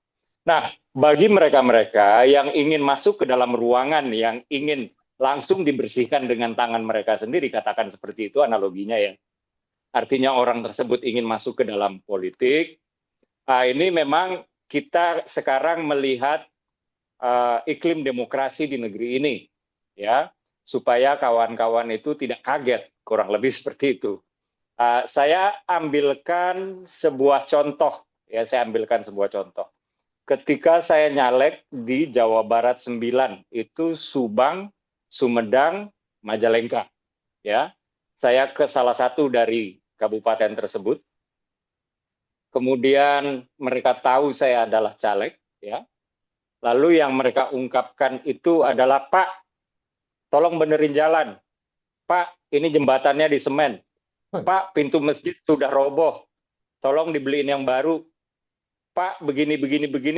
Speaker 4: Nah, bagi mereka-mereka yang ingin masuk ke dalam ruangan, yang ingin langsung dibersihkan dengan tangan mereka sendiri, katakan seperti itu analoginya ya. Artinya orang tersebut ingin masuk ke dalam politik. Ini memang kita sekarang melihat iklim demokrasi di negeri ini, ya, supaya kawan-kawan itu tidak kaget, kurang lebih seperti itu. Saya ambilkan sebuah contoh, ya, Ketika saya nyalek di Jawa Barat 9, itu Subang, Sumedang, Majalengka, ya. Saya ke salah satu dari kabupaten tersebut. Kemudian mereka tahu saya adalah caleg, ya. Lalu yang mereka ungkapkan itu adalah, Pak, tolong benerin jalan. Pak, ini jembatannya di semen. Pak, pintu masjid sudah roboh. Tolong dibeliin yang baru. Pak, begini,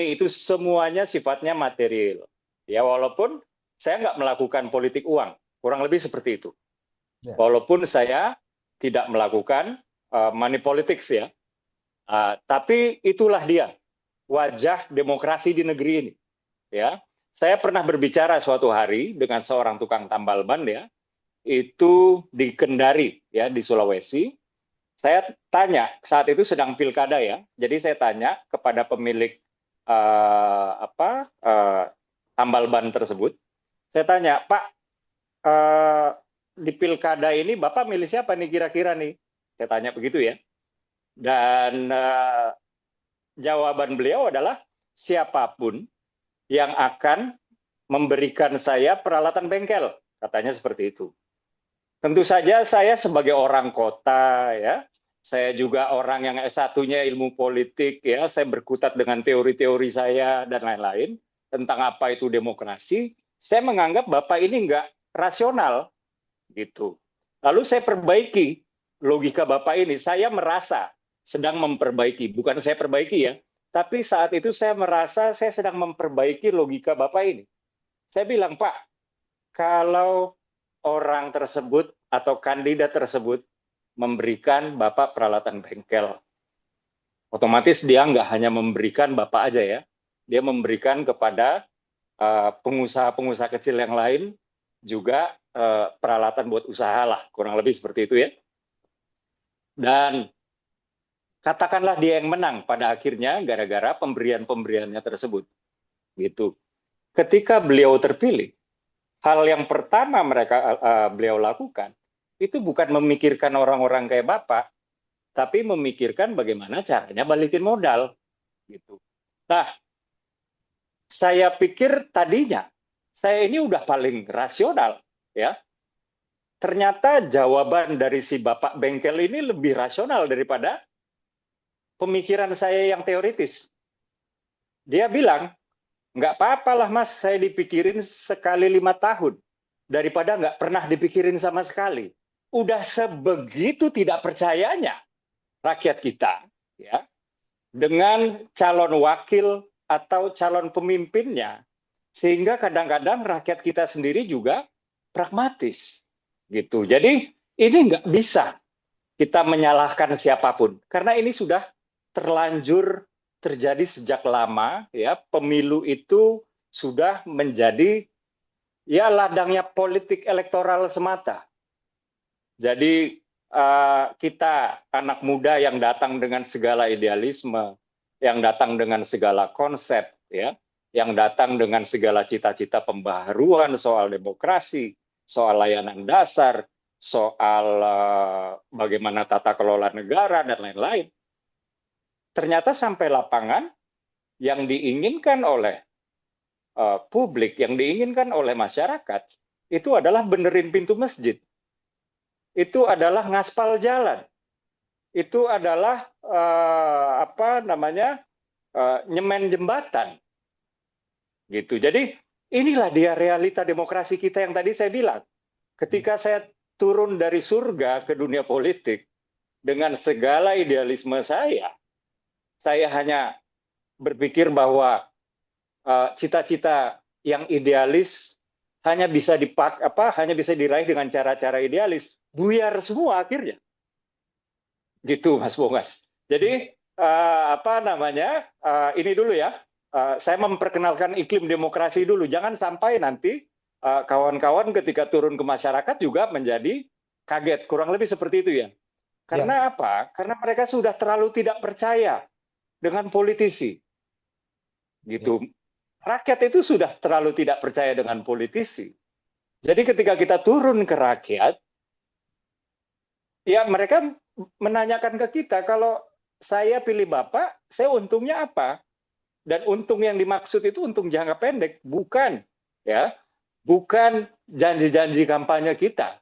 Speaker 4: itu semuanya sifatnya material. Ya, walaupun saya nggak melakukan politik uang, kurang lebih seperti itu. Ya. Walaupun saya tidak melakukan money politics ya, tapi itulah dia wajah demokrasi di negeri ini. Ya, saya pernah berbicara suatu hari dengan seorang tukang tambal ban ya, itu di Kendari ya, di Sulawesi. Saya tanya, saat itu sedang pilkada ya, jadi saya tanya kepada pemilik tambal ban tersebut, saya tanya, Pak, di pilkada ini Bapak milih siapa nih kira-kira nih? Saya tanya begitu ya. Dan jawaban beliau adalah siapapun yang akan memberikan saya peralatan bengkel, katanya seperti itu. Tentu saja saya sebagai orang kota ya, saya juga orang yang S1-nya ilmu politik ya, saya berkutat dengan teori-teori saya dan lain-lain tentang apa itu demokrasi. Saya menganggap Bapak ini nggak rasional gitu. Lalu saya perbaiki logika Bapak ini. Saya merasa sedang memperbaiki, bukan saya perbaiki ya, tapi saat itu saya merasa saya sedang memperbaiki logika Bapak ini. Saya bilang, Pak, kalau orang tersebut atau kandidat tersebut memberikan Bapak peralatan bengkel, otomatis dia nggak hanya memberikan Bapak aja ya, dia memberikan kepada pengusaha-pengusaha kecil yang lain juga peralatan buat usaha lah, kurang lebih seperti itu ya. Dan katakanlah dia yang menang pada akhirnya gara-gara pemberian-pemberiannya tersebut, gitu. Ketika beliau terpilih, hal yang pertama beliau lakukan itu bukan memikirkan orang-orang kayak Bapak, tapi memikirkan bagaimana caranya balikin modal gitu. Nah, saya pikir tadinya saya ini udah paling rasional ya. Ternyata jawaban dari si Bapak Bengkel ini lebih rasional daripada pemikiran saya yang teoritis. Dia bilang, nggak apa-apalah Mas, saya dipikirin sekali 5 tahun daripada nggak pernah dipikirin sama sekali. Udah sebegitu tidak percayanya rakyat kita ya dengan calon wakil atau calon pemimpinnya, sehingga kadang-kadang rakyat kita sendiri juga pragmatis gitu. Jadi ini nggak bisa kita menyalahkan siapapun karena ini sudah terlanjur terjadi sejak lama ya. Pemilu itu sudah menjadi ya ladangnya politik elektoral semata. Jadi kita anak muda yang datang dengan segala idealisme, yang datang dengan segala konsep ya, yang datang dengan segala cita-cita pembaharuan soal demokrasi, soal layanan dasar, soal bagaimana tata kelola negara dan lain-lain. Ternyata sampai lapangan yang diinginkan oleh publik, yang diinginkan oleh masyarakat itu adalah benerin pintu masjid, itu adalah ngaspal jalan, itu adalah nyemen jembatan gitu. Jadi inilah dia realita demokrasi kita yang tadi saya bilang. Ketika saya turun dari surga ke dunia politik dengan segala idealisme saya hanya berpikir bahwa cita-cita yang idealis hanya bisa diraih dengan cara-cara idealis, buyar semua akhirnya. Gitu Mas Bongas. Jadi ini dulu ya. Saya memperkenalkan iklim demokrasi dulu. Jangan sampai nanti kawan-kawan ketika turun ke masyarakat juga menjadi kaget. Kurang lebih seperti itu ya. Karena apa? Karena mereka sudah terlalu tidak percaya dengan politisi. Gitu. Rakyat itu sudah terlalu tidak percaya dengan politisi. Jadi ketika kita turun ke rakyat, ya mereka menanyakan ke kita, kalau saya pilih Bapak, saya untungnya apa? Dan untung yang dimaksud itu untung jangka pendek, bukan janji-janji kampanye kita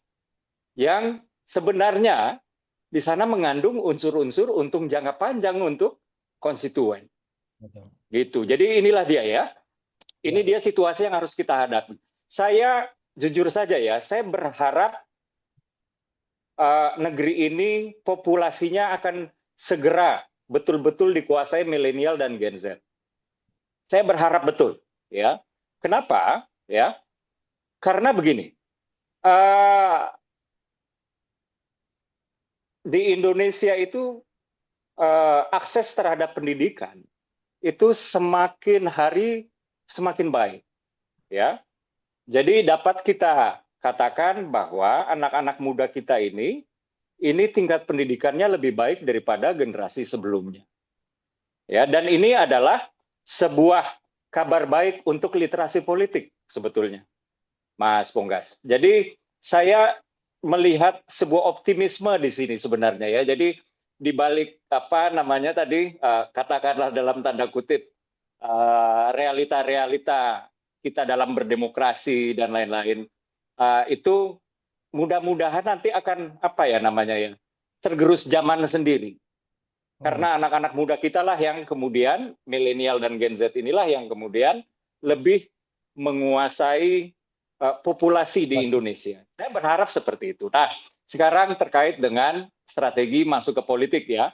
Speaker 4: yang sebenarnya di sana mengandung unsur-unsur untung jangka panjang untuk konstituen. Gitu. Jadi inilah dia ya. Ini dia situasi yang harus kita hadapi. Saya jujur saja ya, saya berharap negeri ini populasinya akan segera betul-betul dikuasai milenial dan Gen Z. Saya berharap betul, ya. Kenapa? Ya, karena begini. Di Indonesia itu akses terhadap pendidikan itu semakin hari semakin baik, ya. Jadi dapat kita katakan bahwa anak-anak muda kita ini tingkat pendidikannya lebih baik daripada generasi sebelumnya. Ya, dan ini adalah sebuah kabar baik untuk literasi politik sebetulnya, Mas Ponggas. Jadi saya melihat sebuah optimisme di sini sebenarnya ya. Jadi di balik katakanlah dalam tanda kutip realita-realita kita dalam berdemokrasi dan lain-lain, itu mudah-mudahan nanti akan tergerus zaman sendiri. Karena anak-anak muda kita lah yang kemudian, milenial dan Gen Z inilah yang kemudian lebih menguasai populasi di Indonesia. Saya berharap seperti itu. Nah, sekarang terkait dengan strategi masuk ke politik ya.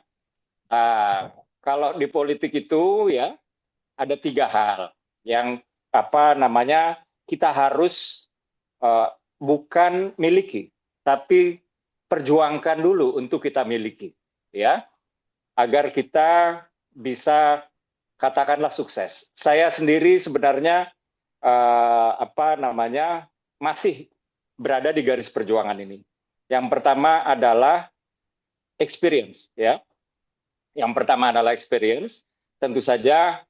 Speaker 4: Kalau di politik itu ya ada 3 hal yang kita harus bukan miliki, tapi perjuangkan dulu untuk kita miliki, ya, agar kita bisa katakanlah sukses. Saya sendiri sebenarnya masih berada di garis perjuangan ini. Yang pertama adalah experience, ya. Yang pertama adalah experience. Tentu saja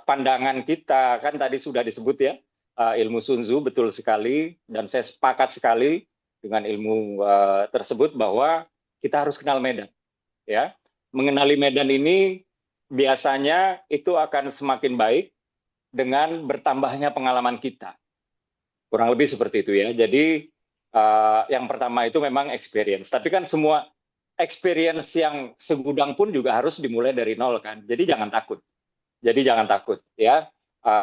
Speaker 4: pandangan kita kan tadi sudah disebut ya, ilmu Sun Tzu, betul sekali, dan saya sepakat sekali dengan ilmu tersebut bahwa kita harus kenal medan. ya. Mengenali medan ini biasanya itu akan semakin baik dengan bertambahnya pengalaman kita. Kurang lebih seperti itu ya. Jadi yang pertama itu memang experience. Tapi kan semua experience yang segudang pun juga harus dimulai dari nol kan. Jadi jangan takut. Ya.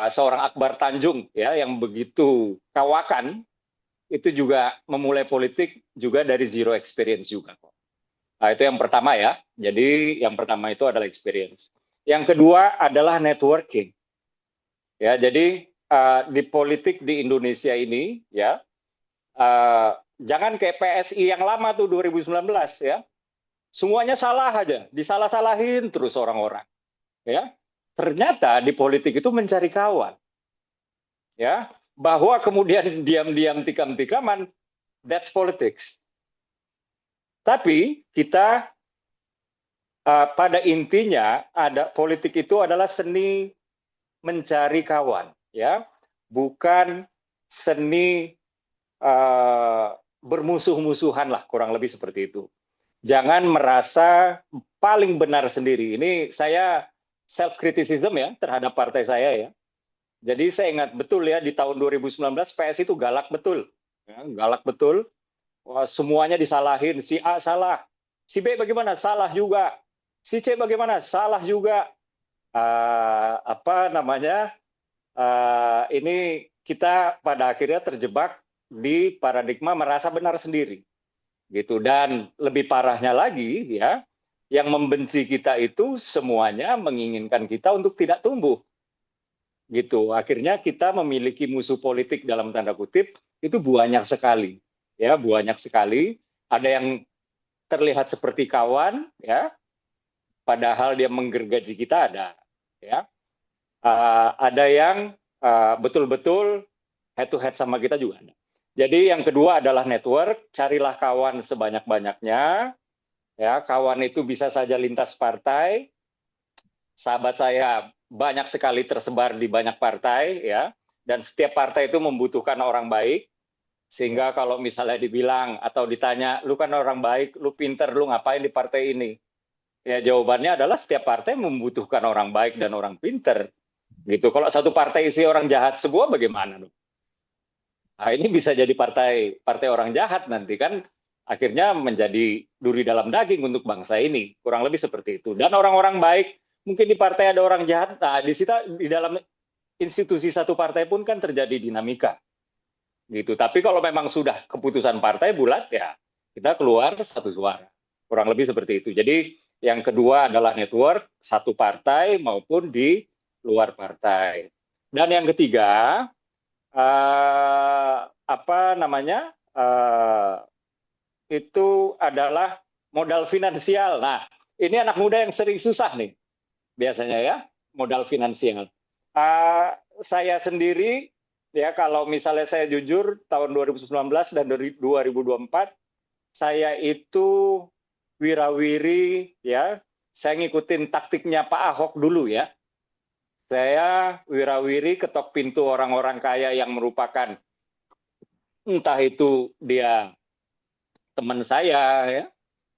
Speaker 4: Seorang Akbar Tanjung ya yang begitu kawakan itu juga memulai politik juga dari zero experience juga kok. Nah, itu yang pertama ya. Jadi yang pertama itu adalah experience. Yang kedua adalah networking. Ya, jadi di politik di Indonesia ini ya jangan kayak PSI yang lama tuh 2019 ya. Semuanya salah aja, disalah-salahin terus orang-orang. Ya. Ternyata di politik itu mencari kawan. Ya, bahwa kemudian diam-diam tikam-tikaman, that's politics. Tapi kita pada intinya ada politik itu adalah seni mencari kawan, ya, bukan seni bermusuh-musuhan lah, kurang lebih seperti itu. Jangan merasa paling benar sendiri. Ini saya self-criticism ya terhadap partai saya ya. Jadi saya ingat betul ya di tahun 2019 PS itu galak betul. Ya, galak betul. Wah, semuanya disalahin. Si A salah. Si B bagaimana? Salah juga. Si C bagaimana? Salah juga. Ini kita pada akhirnya terjebak di paradigma merasa benar sendiri. Gitu. Dan lebih parahnya lagi ya, yang membenci kita itu semuanya menginginkan kita untuk tidak tumbuh. Gitu. Akhirnya kita memiliki musuh politik dalam tanda kutip itu banyak sekali. Ya, banyak sekali. Ada yang terlihat seperti kawan ya, padahal dia menggergaji kita ada ya. Ada yang betul-betul head to head sama kita juga ada. Jadi yang kedua adalah network, carilah kawan sebanyak-banyaknya. Ya, kawan itu bisa saja lintas partai. Sahabat saya banyak sekali tersebar di banyak partai, ya. Dan setiap partai itu membutuhkan orang baik. Sehingga kalau misalnya dibilang atau ditanya, lu kan orang baik, lu pinter, lu ngapain di partai ini? Ya jawabannya adalah setiap partai membutuhkan orang baik dan orang pinter. Gitu. Kalau satu partai isi orang jahat semua, bagaimana dong? Nah, ini bisa jadi partai orang jahat nanti kan. Akhirnya menjadi duri dalam daging untuk bangsa ini, kurang lebih seperti itu. Dan orang-orang baik, mungkin di partai ada orang jahat, nah di dalam institusi satu partai pun kan terjadi dinamika, gitu. Tapi kalau memang sudah keputusan partai bulat ya, kita keluar satu suara, kurang lebih seperti itu. Jadi yang kedua adalah network satu partai maupun di luar partai. Dan yang ketiga, itu adalah modal finansial. Nah, ini anak muda yang sering susah nih, biasanya ya, modal finansial. Saya sendiri, ya kalau misalnya saya jujur, tahun 2019 dan 2024, saya itu wirawiri, ya, saya ngikutin taktiknya Pak Ahok dulu ya. Saya wirawiri ketok pintu orang-orang kaya yang merupakan, entah itu dia teman saya ya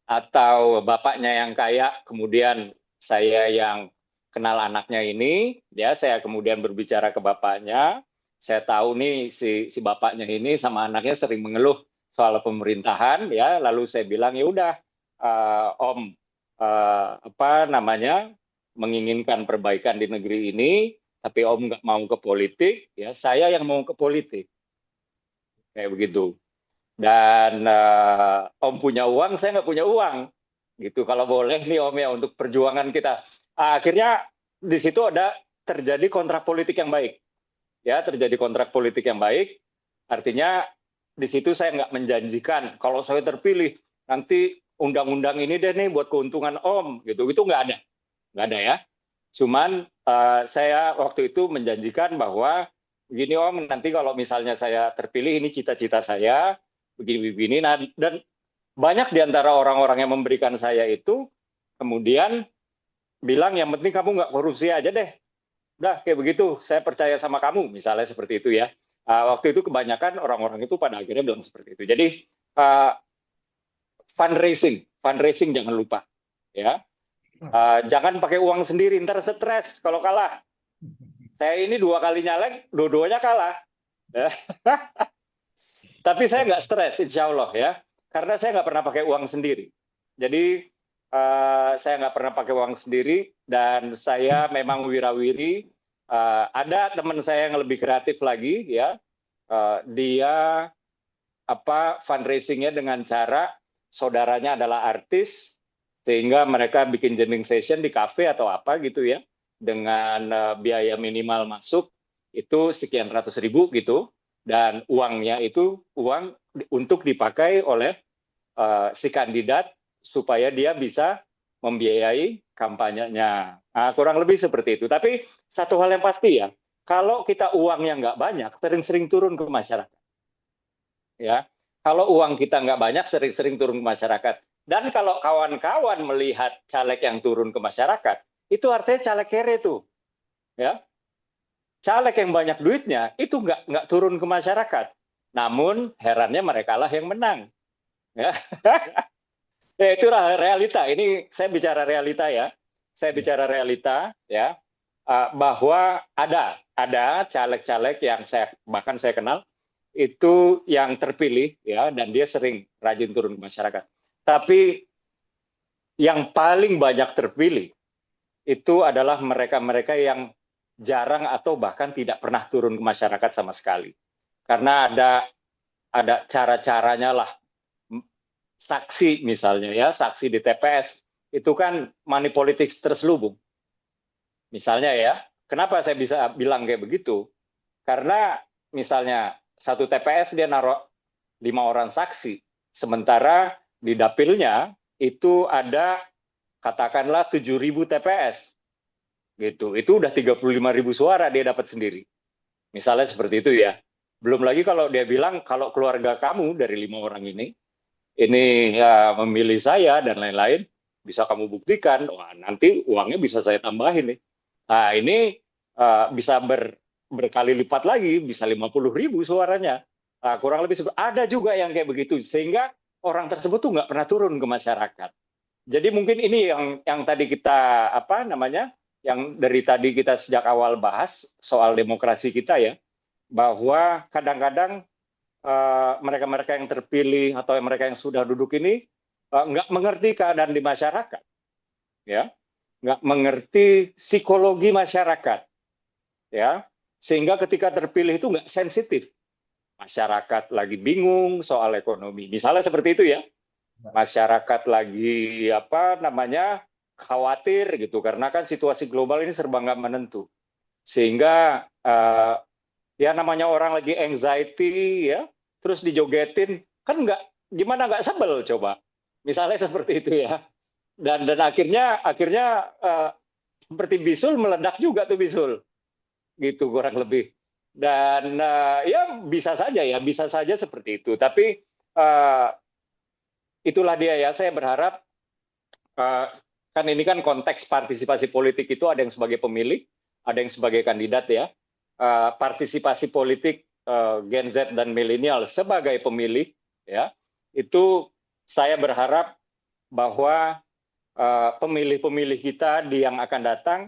Speaker 4: atau bapaknya yang kaya, kemudian saya yang kenal anaknya ini ya, saya kemudian berbicara ke bapaknya, saya tahu nih si bapaknya ini sama anaknya sering mengeluh soal pemerintahan ya, lalu saya bilang ya udah Om menginginkan perbaikan di negeri ini, tapi Om nggak mau ke politik ya, saya yang mau ke politik kayak begitu. Dan Om punya uang, saya nggak punya uang, gitu. Kalau boleh nih Om ya untuk perjuangan kita. Akhirnya di situ ada terjadi kontrak politik yang baik, ya terjadi kontrak politik yang baik. Artinya di situ saya nggak menjanjikan kalau saya terpilih nanti undang-undang ini deh nih buat keuntungan Om, gitu. Itu nggak ada ya. Cuman saya waktu itu menjanjikan bahwa begini Om, nanti kalau misalnya saya terpilih ini cita-cita saya. Begini-begini, nah, dan banyak di antara orang-orang yang memberikan saya itu kemudian bilang yang penting kamu nggak korupsi aja deh, udah kayak begitu, saya percaya sama kamu, misalnya seperti itu ya. Waktu itu kebanyakan orang-orang itu pada akhirnya bilang seperti itu. Jadi fundraising jangan lupa ya. Jangan pakai uang sendiri, ntar stres kalau kalah. Saya ini 2 kali nyalek, dua-duanya kalah. Ya. Tapi saya nggak stres, insya Allah ya, karena saya nggak pernah pakai uang sendiri. Jadi saya nggak pernah pakai uang sendiri dan saya memang wirawiri. Ada teman saya yang lebih kreatif lagi ya, dia fundraisingnya dengan cara saudaranya adalah artis, sehingga mereka bikin jamming session di kafe atau apa gitu ya, dengan biaya minimal masuk itu sekian ratus ribu gitu, dan uangnya itu uang untuk dipakai oleh si kandidat supaya dia bisa membiayai kampanyenya. Nah, kurang lebih seperti itu. Tapi satu hal yang pasti ya, kalau kita uangnya nggak banyak, sering-sering turun ke masyarakat. Ya, kalau uang kita nggak banyak, sering-sering turun ke masyarakat. Dan kalau kawan-kawan melihat caleg yang turun ke masyarakat, itu artinya caleg kere tuh. Ya, caleg yang banyak duitnya itu nggak turun ke masyarakat. Namun herannya mereka lah yang menang. Ya. Ya, itu realita. Ini saya bicara realita ya. Saya bicara realita ya, bahwa ada caleg-caleg yang bahkan saya kenal itu yang terpilih ya, dan dia sering rajin turun ke masyarakat. Tapi yang paling banyak terpilih itu adalah mereka-mereka yang jarang atau bahkan tidak pernah turun ke masyarakat sama sekali. Karena ada cara-caranya lah. Saksi misalnya ya, saksi di TPS itu kan money politics terselubung. Misalnya ya, kenapa saya bisa bilang kayak begitu? Karena misalnya satu TPS dia naruh 5 orang saksi, sementara di dapilnya itu ada katakanlah 7.000 TPS. Gitu. Itu udah 35.000 suara dia dapat sendiri. Misalnya seperti itu ya. Belum lagi kalau dia bilang kalau keluarga kamu dari 5 orang ini ya, memilih saya dan lain-lain, bisa kamu buktikan, wah nanti uangnya bisa saya tambahin nih. Nah ini bisa berkali lipat lagi, bisa 50.000 suaranya. Nah, kurang lebih ada juga yang kayak begitu, sehingga orang tersebut tuh nggak pernah turun ke masyarakat. Jadi mungkin ini yang tadi kita yang dari tadi kita sejak awal bahas soal demokrasi kita ya, bahwa kadang-kadang mereka-mereka yang terpilih atau mereka yang sudah duduk ini nggak mengerti keadaan di masyarakat, ya, nggak mengerti psikologi masyarakat, ya, sehingga ketika terpilih itu nggak sensitif. Masyarakat lagi bingung soal ekonomi, misalnya seperti itu ya. Masyarakat lagi khawatir gitu karena kan situasi global ini serba nggak menentu, sehingga ya namanya orang lagi anxiety ya, terus dijogetin kan gimana nggak sebel coba, misalnya seperti itu ya, dan akhirnya seperti bisul meledak juga tuh bisul gitu kurang lebih, dan ya bisa saja seperti itu, tapi itulah dia ya, saya berharap kan ini kan konteks partisipasi politik itu ada yang sebagai pemilih, ada yang sebagai kandidat ya. Partisipasi politik Gen Z dan milenial sebagai pemilih ya, itu saya berharap bahwa pemilih-pemilih kita yang akan datang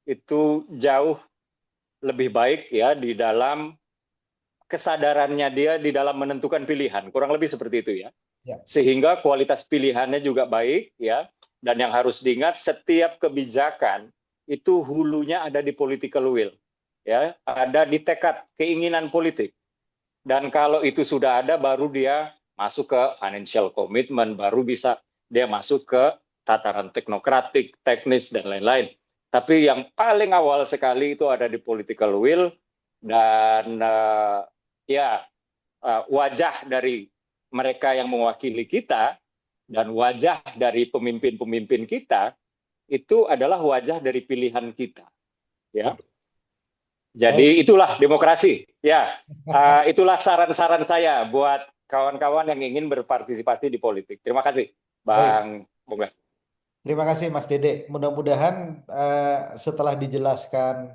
Speaker 4: itu jauh lebih baik ya di dalam kesadarannya dia di dalam menentukan pilihan, kurang lebih seperti itu ya. Sehingga kualitas pilihannya juga baik ya, dan yang harus diingat setiap kebijakan itu hulunya ada di political will. Ya, ada di tekad keinginan politik, dan kalau itu sudah ada baru dia masuk ke financial commitment, baru bisa dia masuk ke tataran teknokratik, teknis dan lain-lain. Tapi yang paling awal sekali itu ada di political will, dan wajah dari mereka yang mewakili kita dan wajah dari pemimpin-pemimpin kita itu adalah wajah dari pilihan kita, ya. Jadi itulah demokrasi, ya. Itulah saran-saran saya buat kawan-kawan yang ingin berpartisipasi di politik. Terima kasih, Bang Bogas.
Speaker 1: Terima kasih Mas Dede. Mudah-mudahan setelah dijelaskan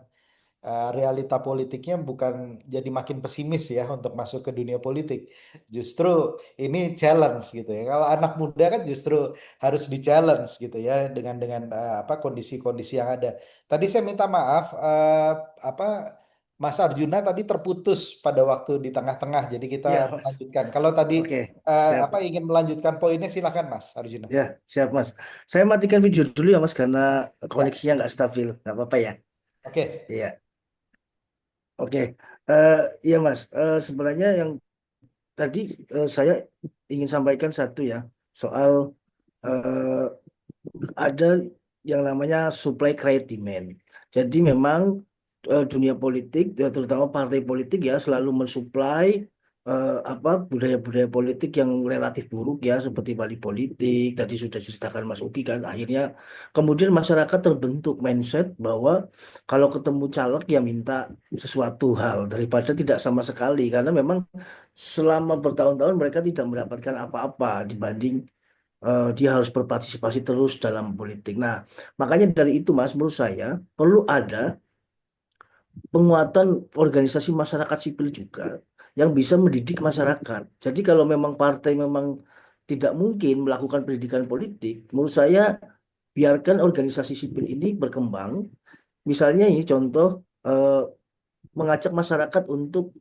Speaker 1: realita politiknya bukan jadi makin pesimis ya untuk masuk ke dunia politik. Justru ini challenge gitu ya. Kalau anak muda kan justru harus di challenge gitu ya dengan apa kondisi-kondisi yang ada. Tadi saya minta maaf apa Mas Arjuna tadi terputus pada waktu di tengah-tengah. Jadi kita
Speaker 3: Ya, Mas.
Speaker 1: lanjutkan. Kalau tadi
Speaker 3: Oke, siap.
Speaker 1: apa ingin melanjutkan poinnya silakan Mas Arjuna.
Speaker 3: Ya, siap, Mas. Saya matikan video dulu ya, Mas, karena
Speaker 1: Ya,
Speaker 3: koneksinya nggak stabil. Nggak apa-apa ya.
Speaker 1: oke.
Speaker 3: Iya, oke. Eh iya, Mas. Sebenarnya yang tadi saya ingin sampaikan satu ya, soal eh, ada yang namanya supply create demand. Jadi memang dunia politik, terutama partai politik ya, selalu mensuplai apa budaya-budaya politik yang relatif buruk ya, seperti money politik. Tadi sudah ceritakan Mas Uki kan. Akhirnya kemudian masyarakat terbentuk mindset bahwa kalau ketemu caleg ya minta sesuatu hal daripada tidak sama sekali, karena memang selama bertahun-tahun mereka tidak mendapatkan apa-apa dibanding dia harus berpartisipasi terus dalam politik. Nah, makanya dari itu Mas, menurut saya perlu ada penguatan organisasi masyarakat sipil juga yang bisa mendidik masyarakat. Jadi kalau memang partai memang tidak mungkin melakukan pendidikan politik, menurut saya biarkan organisasi sipil ini berkembang. Misalnya ini contoh mengajak masyarakat untuk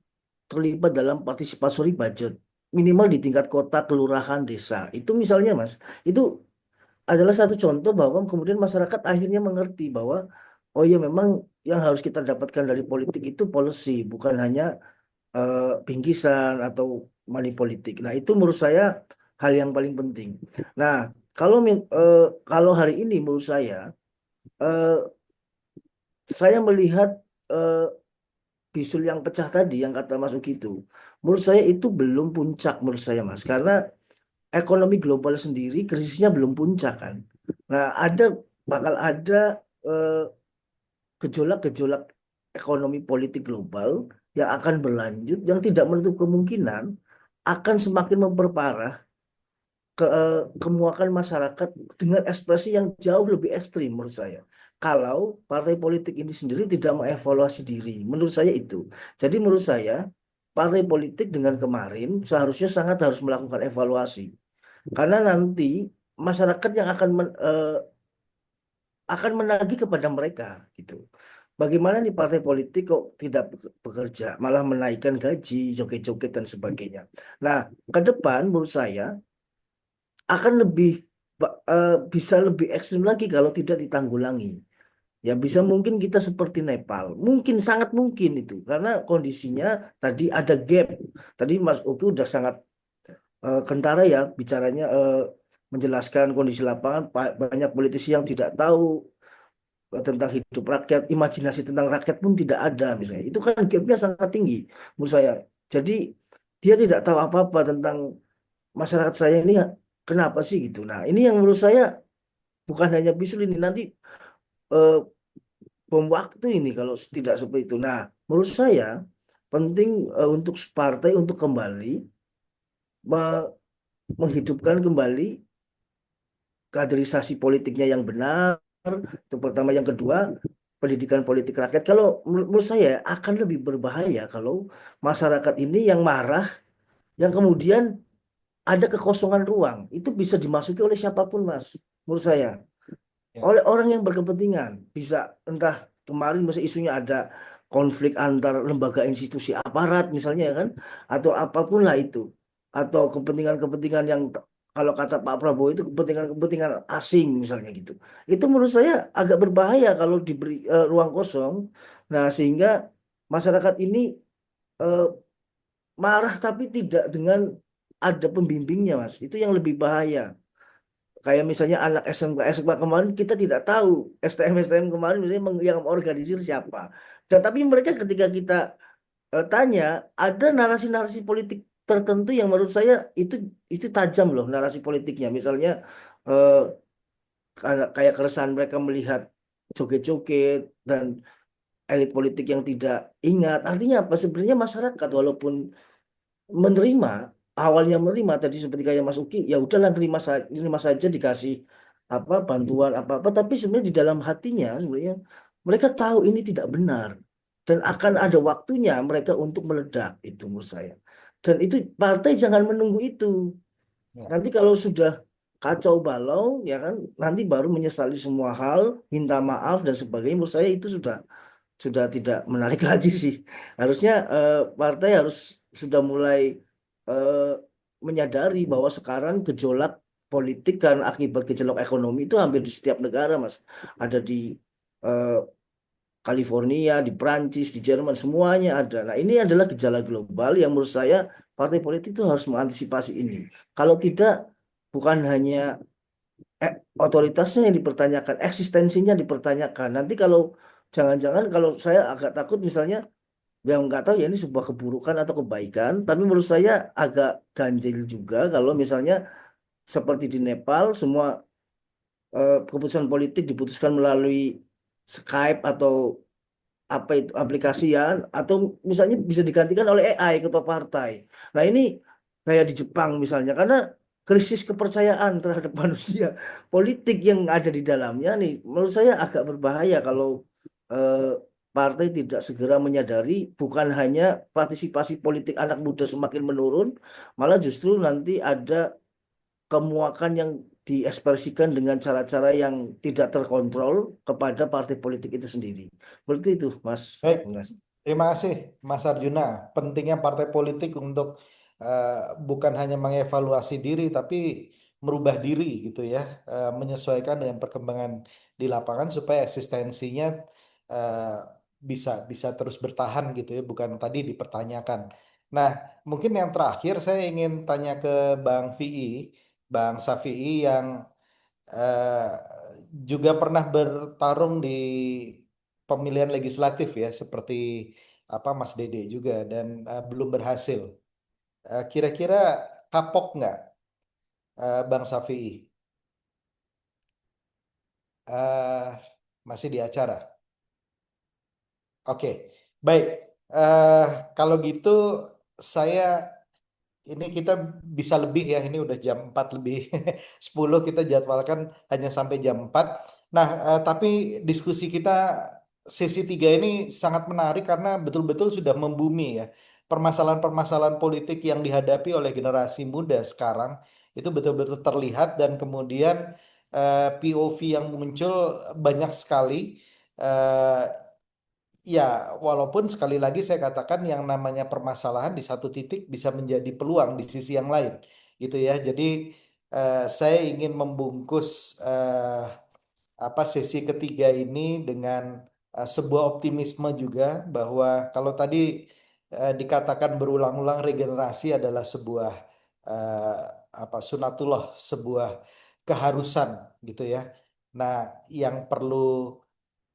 Speaker 3: terlibat dalam participatory budget minimal di tingkat kota, kelurahan, desa. Itu misalnya Mas, itu adalah satu contoh bahwa kemudian masyarakat akhirnya mengerti bahwa oh ya memang yang harus kita dapatkan dari politik itu policy, bukan hanya bingkisan atau money politik. Nah, itu menurut saya hal yang paling penting. Nah, kalau hari ini menurut eh, saya melihat eh, bisul yang pecah tadi yang kata Mas Uki itu, menurut saya itu belum puncak menurut saya Mas, karena ekonomi global sendiri krisisnya belum puncak kan. Nah, bakal ada eh, gejolak-gejolak ekonomi politik global yang akan berlanjut, yang tidak menutup kemungkinan akan semakin memperparah kemuakan masyarakat dengan ekspresi yang jauh lebih ekstrim menurut saya. Kalau partai politik ini sendiri tidak mengevaluasi diri, menurut saya itu. Jadi menurut saya partai politik dengan kemarin seharusnya sangat harus melakukan evaluasi. Karena nanti masyarakat yang akan menagih kepada mereka gitu. Bagaimana nih partai politik kok tidak bekerja, malah menaikkan gaji, joget-joget dan sebagainya. Nah, ke depan menurut saya akan bisa lebih ekstrim lagi kalau tidak ditanggulangi. Ya bisa mungkin kita seperti Nepal, mungkin sangat mungkin itu karena kondisinya tadi ada gap. Tadi Mas Uki udah sangat kentara ya bicaranya menjelaskan kondisi lapangan. Banyak politisi yang tidak tahu tentang hidup rakyat, imajinasi tentang rakyat pun tidak ada misalnya. Itu kan gapnya sangat tinggi menurut saya. Jadi dia tidak tahu apa-apa tentang masyarakat saya ini kenapa sih gitu. Nah, ini yang menurut saya bukan hanya bisul ini nanti eh, bom waktu ini kalau tidak seperti itu. Nah, menurut saya penting untuk partai untuk kembali me- menghidupkan kembali kaderisasi politiknya yang benar. Itu pertama, yang kedua pendidikan politik rakyat. Kalau menurut saya akan lebih berbahaya kalau masyarakat ini yang marah, yang kemudian ada kekosongan ruang, itu bisa dimasuki oleh siapapun, Mas. Menurut saya,
Speaker 1: Ya.
Speaker 3: oleh orang yang berkepentingan, bisa entah kemarin misalnya isunya ada konflik antar lembaga institusi aparat misalnya kan, atau apapun lah itu, atau kepentingan-kepentingan yang kalau kata Pak Prabowo itu kepentingan-kepentingan asing misalnya gitu. Itu menurut saya agak berbahaya kalau diberi ruang kosong. Nah, sehingga masyarakat ini eh, marah tapi tidak dengan ada pembimbingnya, Mas. Itu yang lebih bahaya. Kayak misalnya anak SMK kemarin kita tidak tahu STM kemarin misalnya yang mengorganisir siapa. Dan tapi mereka ketika kita tanya ada narasi-narasi politik tertentu yang menurut saya itu tajam loh narasi politiknya. Misalnya eh, kayak keresahan mereka melihat joget-joget dan elit politik yang tidak ingat. Artinya apa? Sebenarnya masyarakat walaupun menerima awalnya menerima tadi seperti kayak Mas Uki ya udahlah terima saja dikasih apa bantuan apa apa tapi sebenarnya di dalam hatinya sebenarnya mereka tahu ini tidak benar dan akan ada waktunya mereka untuk meledak, itu menurut saya. Dan itu partai jangan menunggu itu.
Speaker 1: Ya.
Speaker 3: Nanti kalau sudah kacau balau, ya kan, nanti baru menyesali semua hal, minta maaf dan sebagainya. Menurut saya itu sudah tidak menarik lagi sih. Harusnya partai harus sudah mulai eh, menyadari bahwa sekarang gejolak politik kan akibat gejolak ekonomi itu hampir di setiap negara, Mas. Ada di eh, California, di Prancis, di Jerman, semuanya ada. Nah, ini adalah gejala global yang menurut saya partai politik itu harus mengantisipasi ini. Kalau tidak, bukan hanya otoritasnya yang dipertanyakan, eksistensinya dipertanyakan. Nanti kalau jangan-jangan, kalau saya agak takut misalnya, yang nggak tahu ya ini sebuah keburukan atau kebaikan, tapi menurut saya agak ganjil juga kalau misalnya seperti di Nepal semua keputusan politik diputuskan melalui Skype atau apa itu aplikasi ya, atau misalnya bisa digantikan oleh AI ketua partai. Nah ini kayak di Jepang misalnya, karena krisis kepercayaan terhadap manusia, politik yang ada di dalamnya nih, menurut saya agak berbahaya kalau eh, partai tidak segera menyadari bukan hanya partisipasi politik anak muda semakin menurun, malah justru nanti ada kemuakan yang diekspresikan dengan cara-cara yang tidak terkontrol kepada partai politik itu sendiri. Menurutku itu, Mas.
Speaker 1: Baik,
Speaker 3: Mas.
Speaker 1: terima kasih Mas Arjuna. Pentingnya partai politik untuk eh, bukan hanya mengevaluasi diri, tapi merubah diri gitu ya, menyesuaikan dengan perkembangan di lapangan supaya eksistensinya eh, bisa bisa terus bertahan gitu ya, bukan tadi dipertanyakan. Nah, mungkin yang terakhir saya ingin tanya ke Bang VI, Bang Safi'i yang eh, juga pernah bertarung di pemilihan legislatif ya, seperti apa Mas Dede juga dan belum berhasil. Kira-kira kapok nggak Bang Safi'i? Eh, Masih di acara. Oke, baik. Eh, Kalau gitu saya ini kita bisa lebih ya, ini udah jam 4 lebih 10 kita jadwalkan hanya sampai jam 4. Nah, tapi diskusi kita sesi 3 ini sangat menarik karena betul-betul sudah membumi ya. Permasalahan-permasalahan politik yang dihadapi oleh generasi muda sekarang itu betul-betul terlihat dan kemudian POV yang muncul banyak sekali. Eh, Ya, walaupun sekali lagi saya katakan yang namanya permasalahan di satu titik bisa menjadi peluang di sisi yang lain, gitu ya. Jadi saya ingin membungkus apa sesi ketiga ini dengan sebuah optimisme juga bahwa kalau tadi dikatakan berulang-ulang regenerasi adalah sebuah eh, apa sunatullah, sebuah keharusan, gitu ya. Nah, yang perlu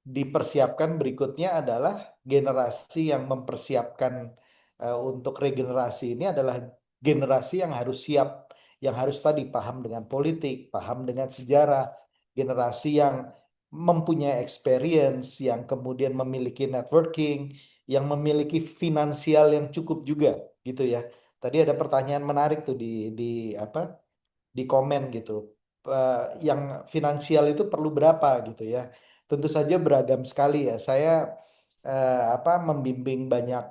Speaker 1: dipersiapkan berikutnya adalah generasi yang mempersiapkan untuk regenerasi ini adalah generasi yang harus siap, yang harus tadi paham dengan politik, paham dengan sejarah, generasi yang mempunyai experience, yang kemudian memiliki networking, yang memiliki finansial yang cukup juga, gitu ya. Tadi ada pertanyaan menarik tuh di apa di komen gitu. Yang finansial itu perlu berapa gitu ya. Tentu saja beragam sekali ya. Saya apa membimbing banyak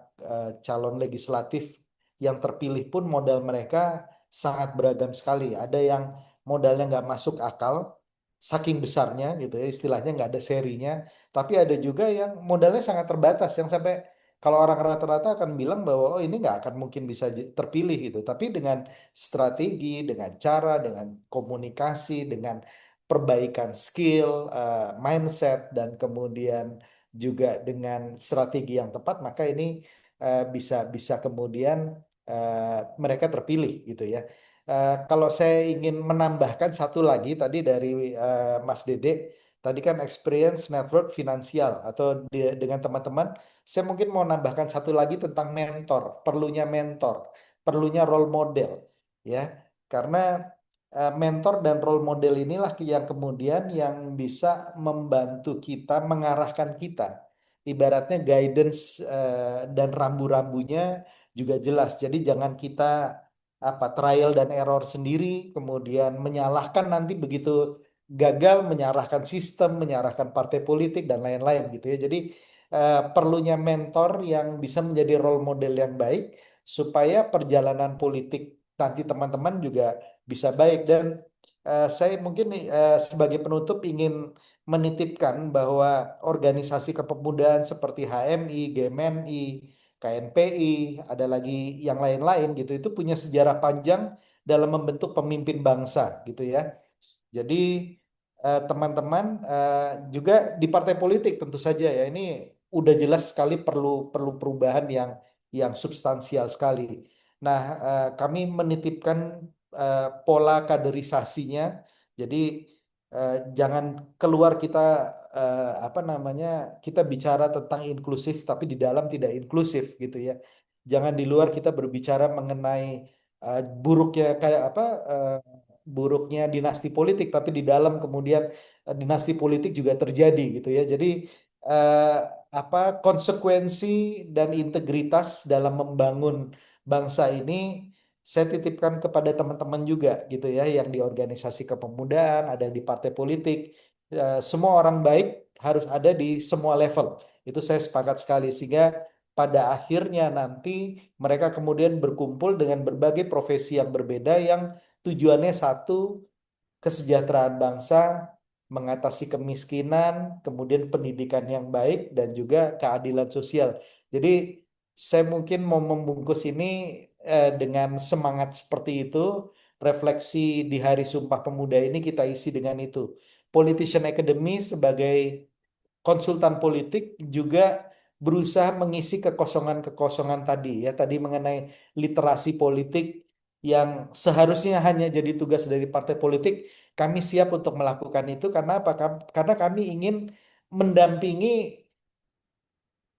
Speaker 1: calon legislatif yang terpilih pun modal mereka sangat beragam sekali. Ada yang modalnya nggak masuk akal, saking besarnya gitu ya, istilahnya nggak ada serinya. Tapi ada juga yang modalnya sangat terbatas, yang sampai kalau orang rata-rata akan bilang bahwa oh ini nggak akan mungkin bisa terpilih gitu. Tapi dengan strategi, dengan cara, dengan komunikasi, dengan perbaikan skill, mindset, dan kemudian juga dengan strategi yang tepat, maka ini bisa bisa kemudian mereka terpilih gitu ya. Kalau saya ingin menambahkan satu lagi tadi dari Mas Dede, tadi kan experience network finansial atau dengan teman-teman, saya mungkin mau nambahkan satu lagi tentang mentor, perlunya role model ya. Karena mentor dan role model inilah yang kemudian yang bisa membantu kita, mengarahkan kita. Ibaratnya guidance dan rambu-rambunya juga jelas. Jadi jangan kita apa trial dan error sendiri, kemudian menyalahkan nanti begitu gagal, menyalahkan sistem, menyalahkan partai politik dan lain-lain gitu ya. Jadi perlunya mentor yang bisa menjadi role model yang baik supaya perjalanan politik nanti teman-teman juga bisa baik. Dan saya mungkin sebagai penutup ingin menitipkan bahwa organisasi kepemudaan seperti HMI, GMNI, KNPI, ada lagi yang lain-lain gitu, itu punya sejarah panjang dalam membentuk pemimpin bangsa gitu ya. Jadi teman-teman juga di partai politik tentu saja ya, ini udah jelas sekali perlu perlu perubahan yang substansial sekali. Nah, kami menitipkan pola kaderisasinya. Jadi jangan keluar kita apa namanya, kita bicara tentang inklusif tapi di dalam tidak inklusif gitu ya. Jangan di luar kita berbicara mengenai buruknya kayak apa, buruknya dinasti politik, tapi di dalam kemudian dinasti politik juga terjadi gitu ya. Jadi eh, apa, konsekuensi dan integritas dalam membangun bangsa ini saya titipkan kepada teman-teman juga gitu ya, yang di organisasi kepemudaan, ada di partai politik. Semua orang baik harus ada di semua level. Itu saya sepakat sekali, sehingga pada akhirnya nanti mereka kemudian berkumpul dengan berbagai profesi yang berbeda yang tujuannya satu, kesejahteraan bangsa, mengatasi kemiskinan, kemudian pendidikan yang baik, dan juga keadilan sosial. Jadi saya mungkin mau membungkus ini dengan semangat seperti itu, refleksi di Hari Sumpah Pemuda ini kita isi dengan itu. Politician Academy sebagai konsultan politik juga berusaha mengisi kekosongan-kekosongan tadi ya, tadi mengenai literasi politik yang seharusnya hanya jadi tugas dari partai politik. Kami siap untuk melakukan itu karena apa? Karena kami ingin mendampingi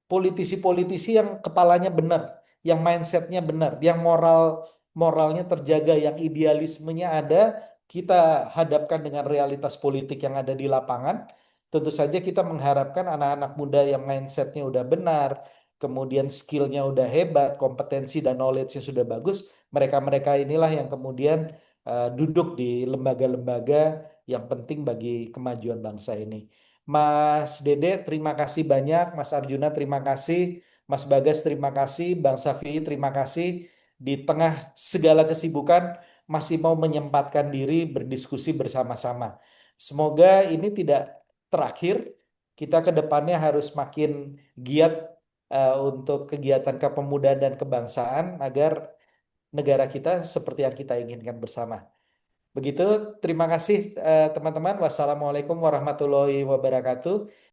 Speaker 1: politisi-politisi yang kepalanya benar, yang mindsetnya benar, yang moralnya terjaga, yang idealismenya ada. Kita hadapkan dengan realitas politik yang ada di lapangan. Tentu saja kita mengharapkan anak-anak muda yang mindsetnya udah benar, kemudian skillnya udah hebat, kompetensi dan knowledge-nya sudah bagus. Mereka-mereka inilah yang kemudian duduk di lembaga-lembaga yang penting bagi kemajuan bangsa ini. Mas Dede, terima kasih banyak. Mas Arjuna, terima kasih. Mas Bagas, terima kasih. Bang Safi, terima kasih. Di tengah segala kesibukan, masih mau menyempatkan diri berdiskusi bersama-sama. Semoga ini tidak terakhir. Kita ke depannya harus makin giat untuk kegiatan kepemudaan dan kebangsaan agar negara kita seperti yang kita inginkan bersama. Begitu, terima kasih teman-teman. Wassalamualaikum warahmatullahi wabarakatuh.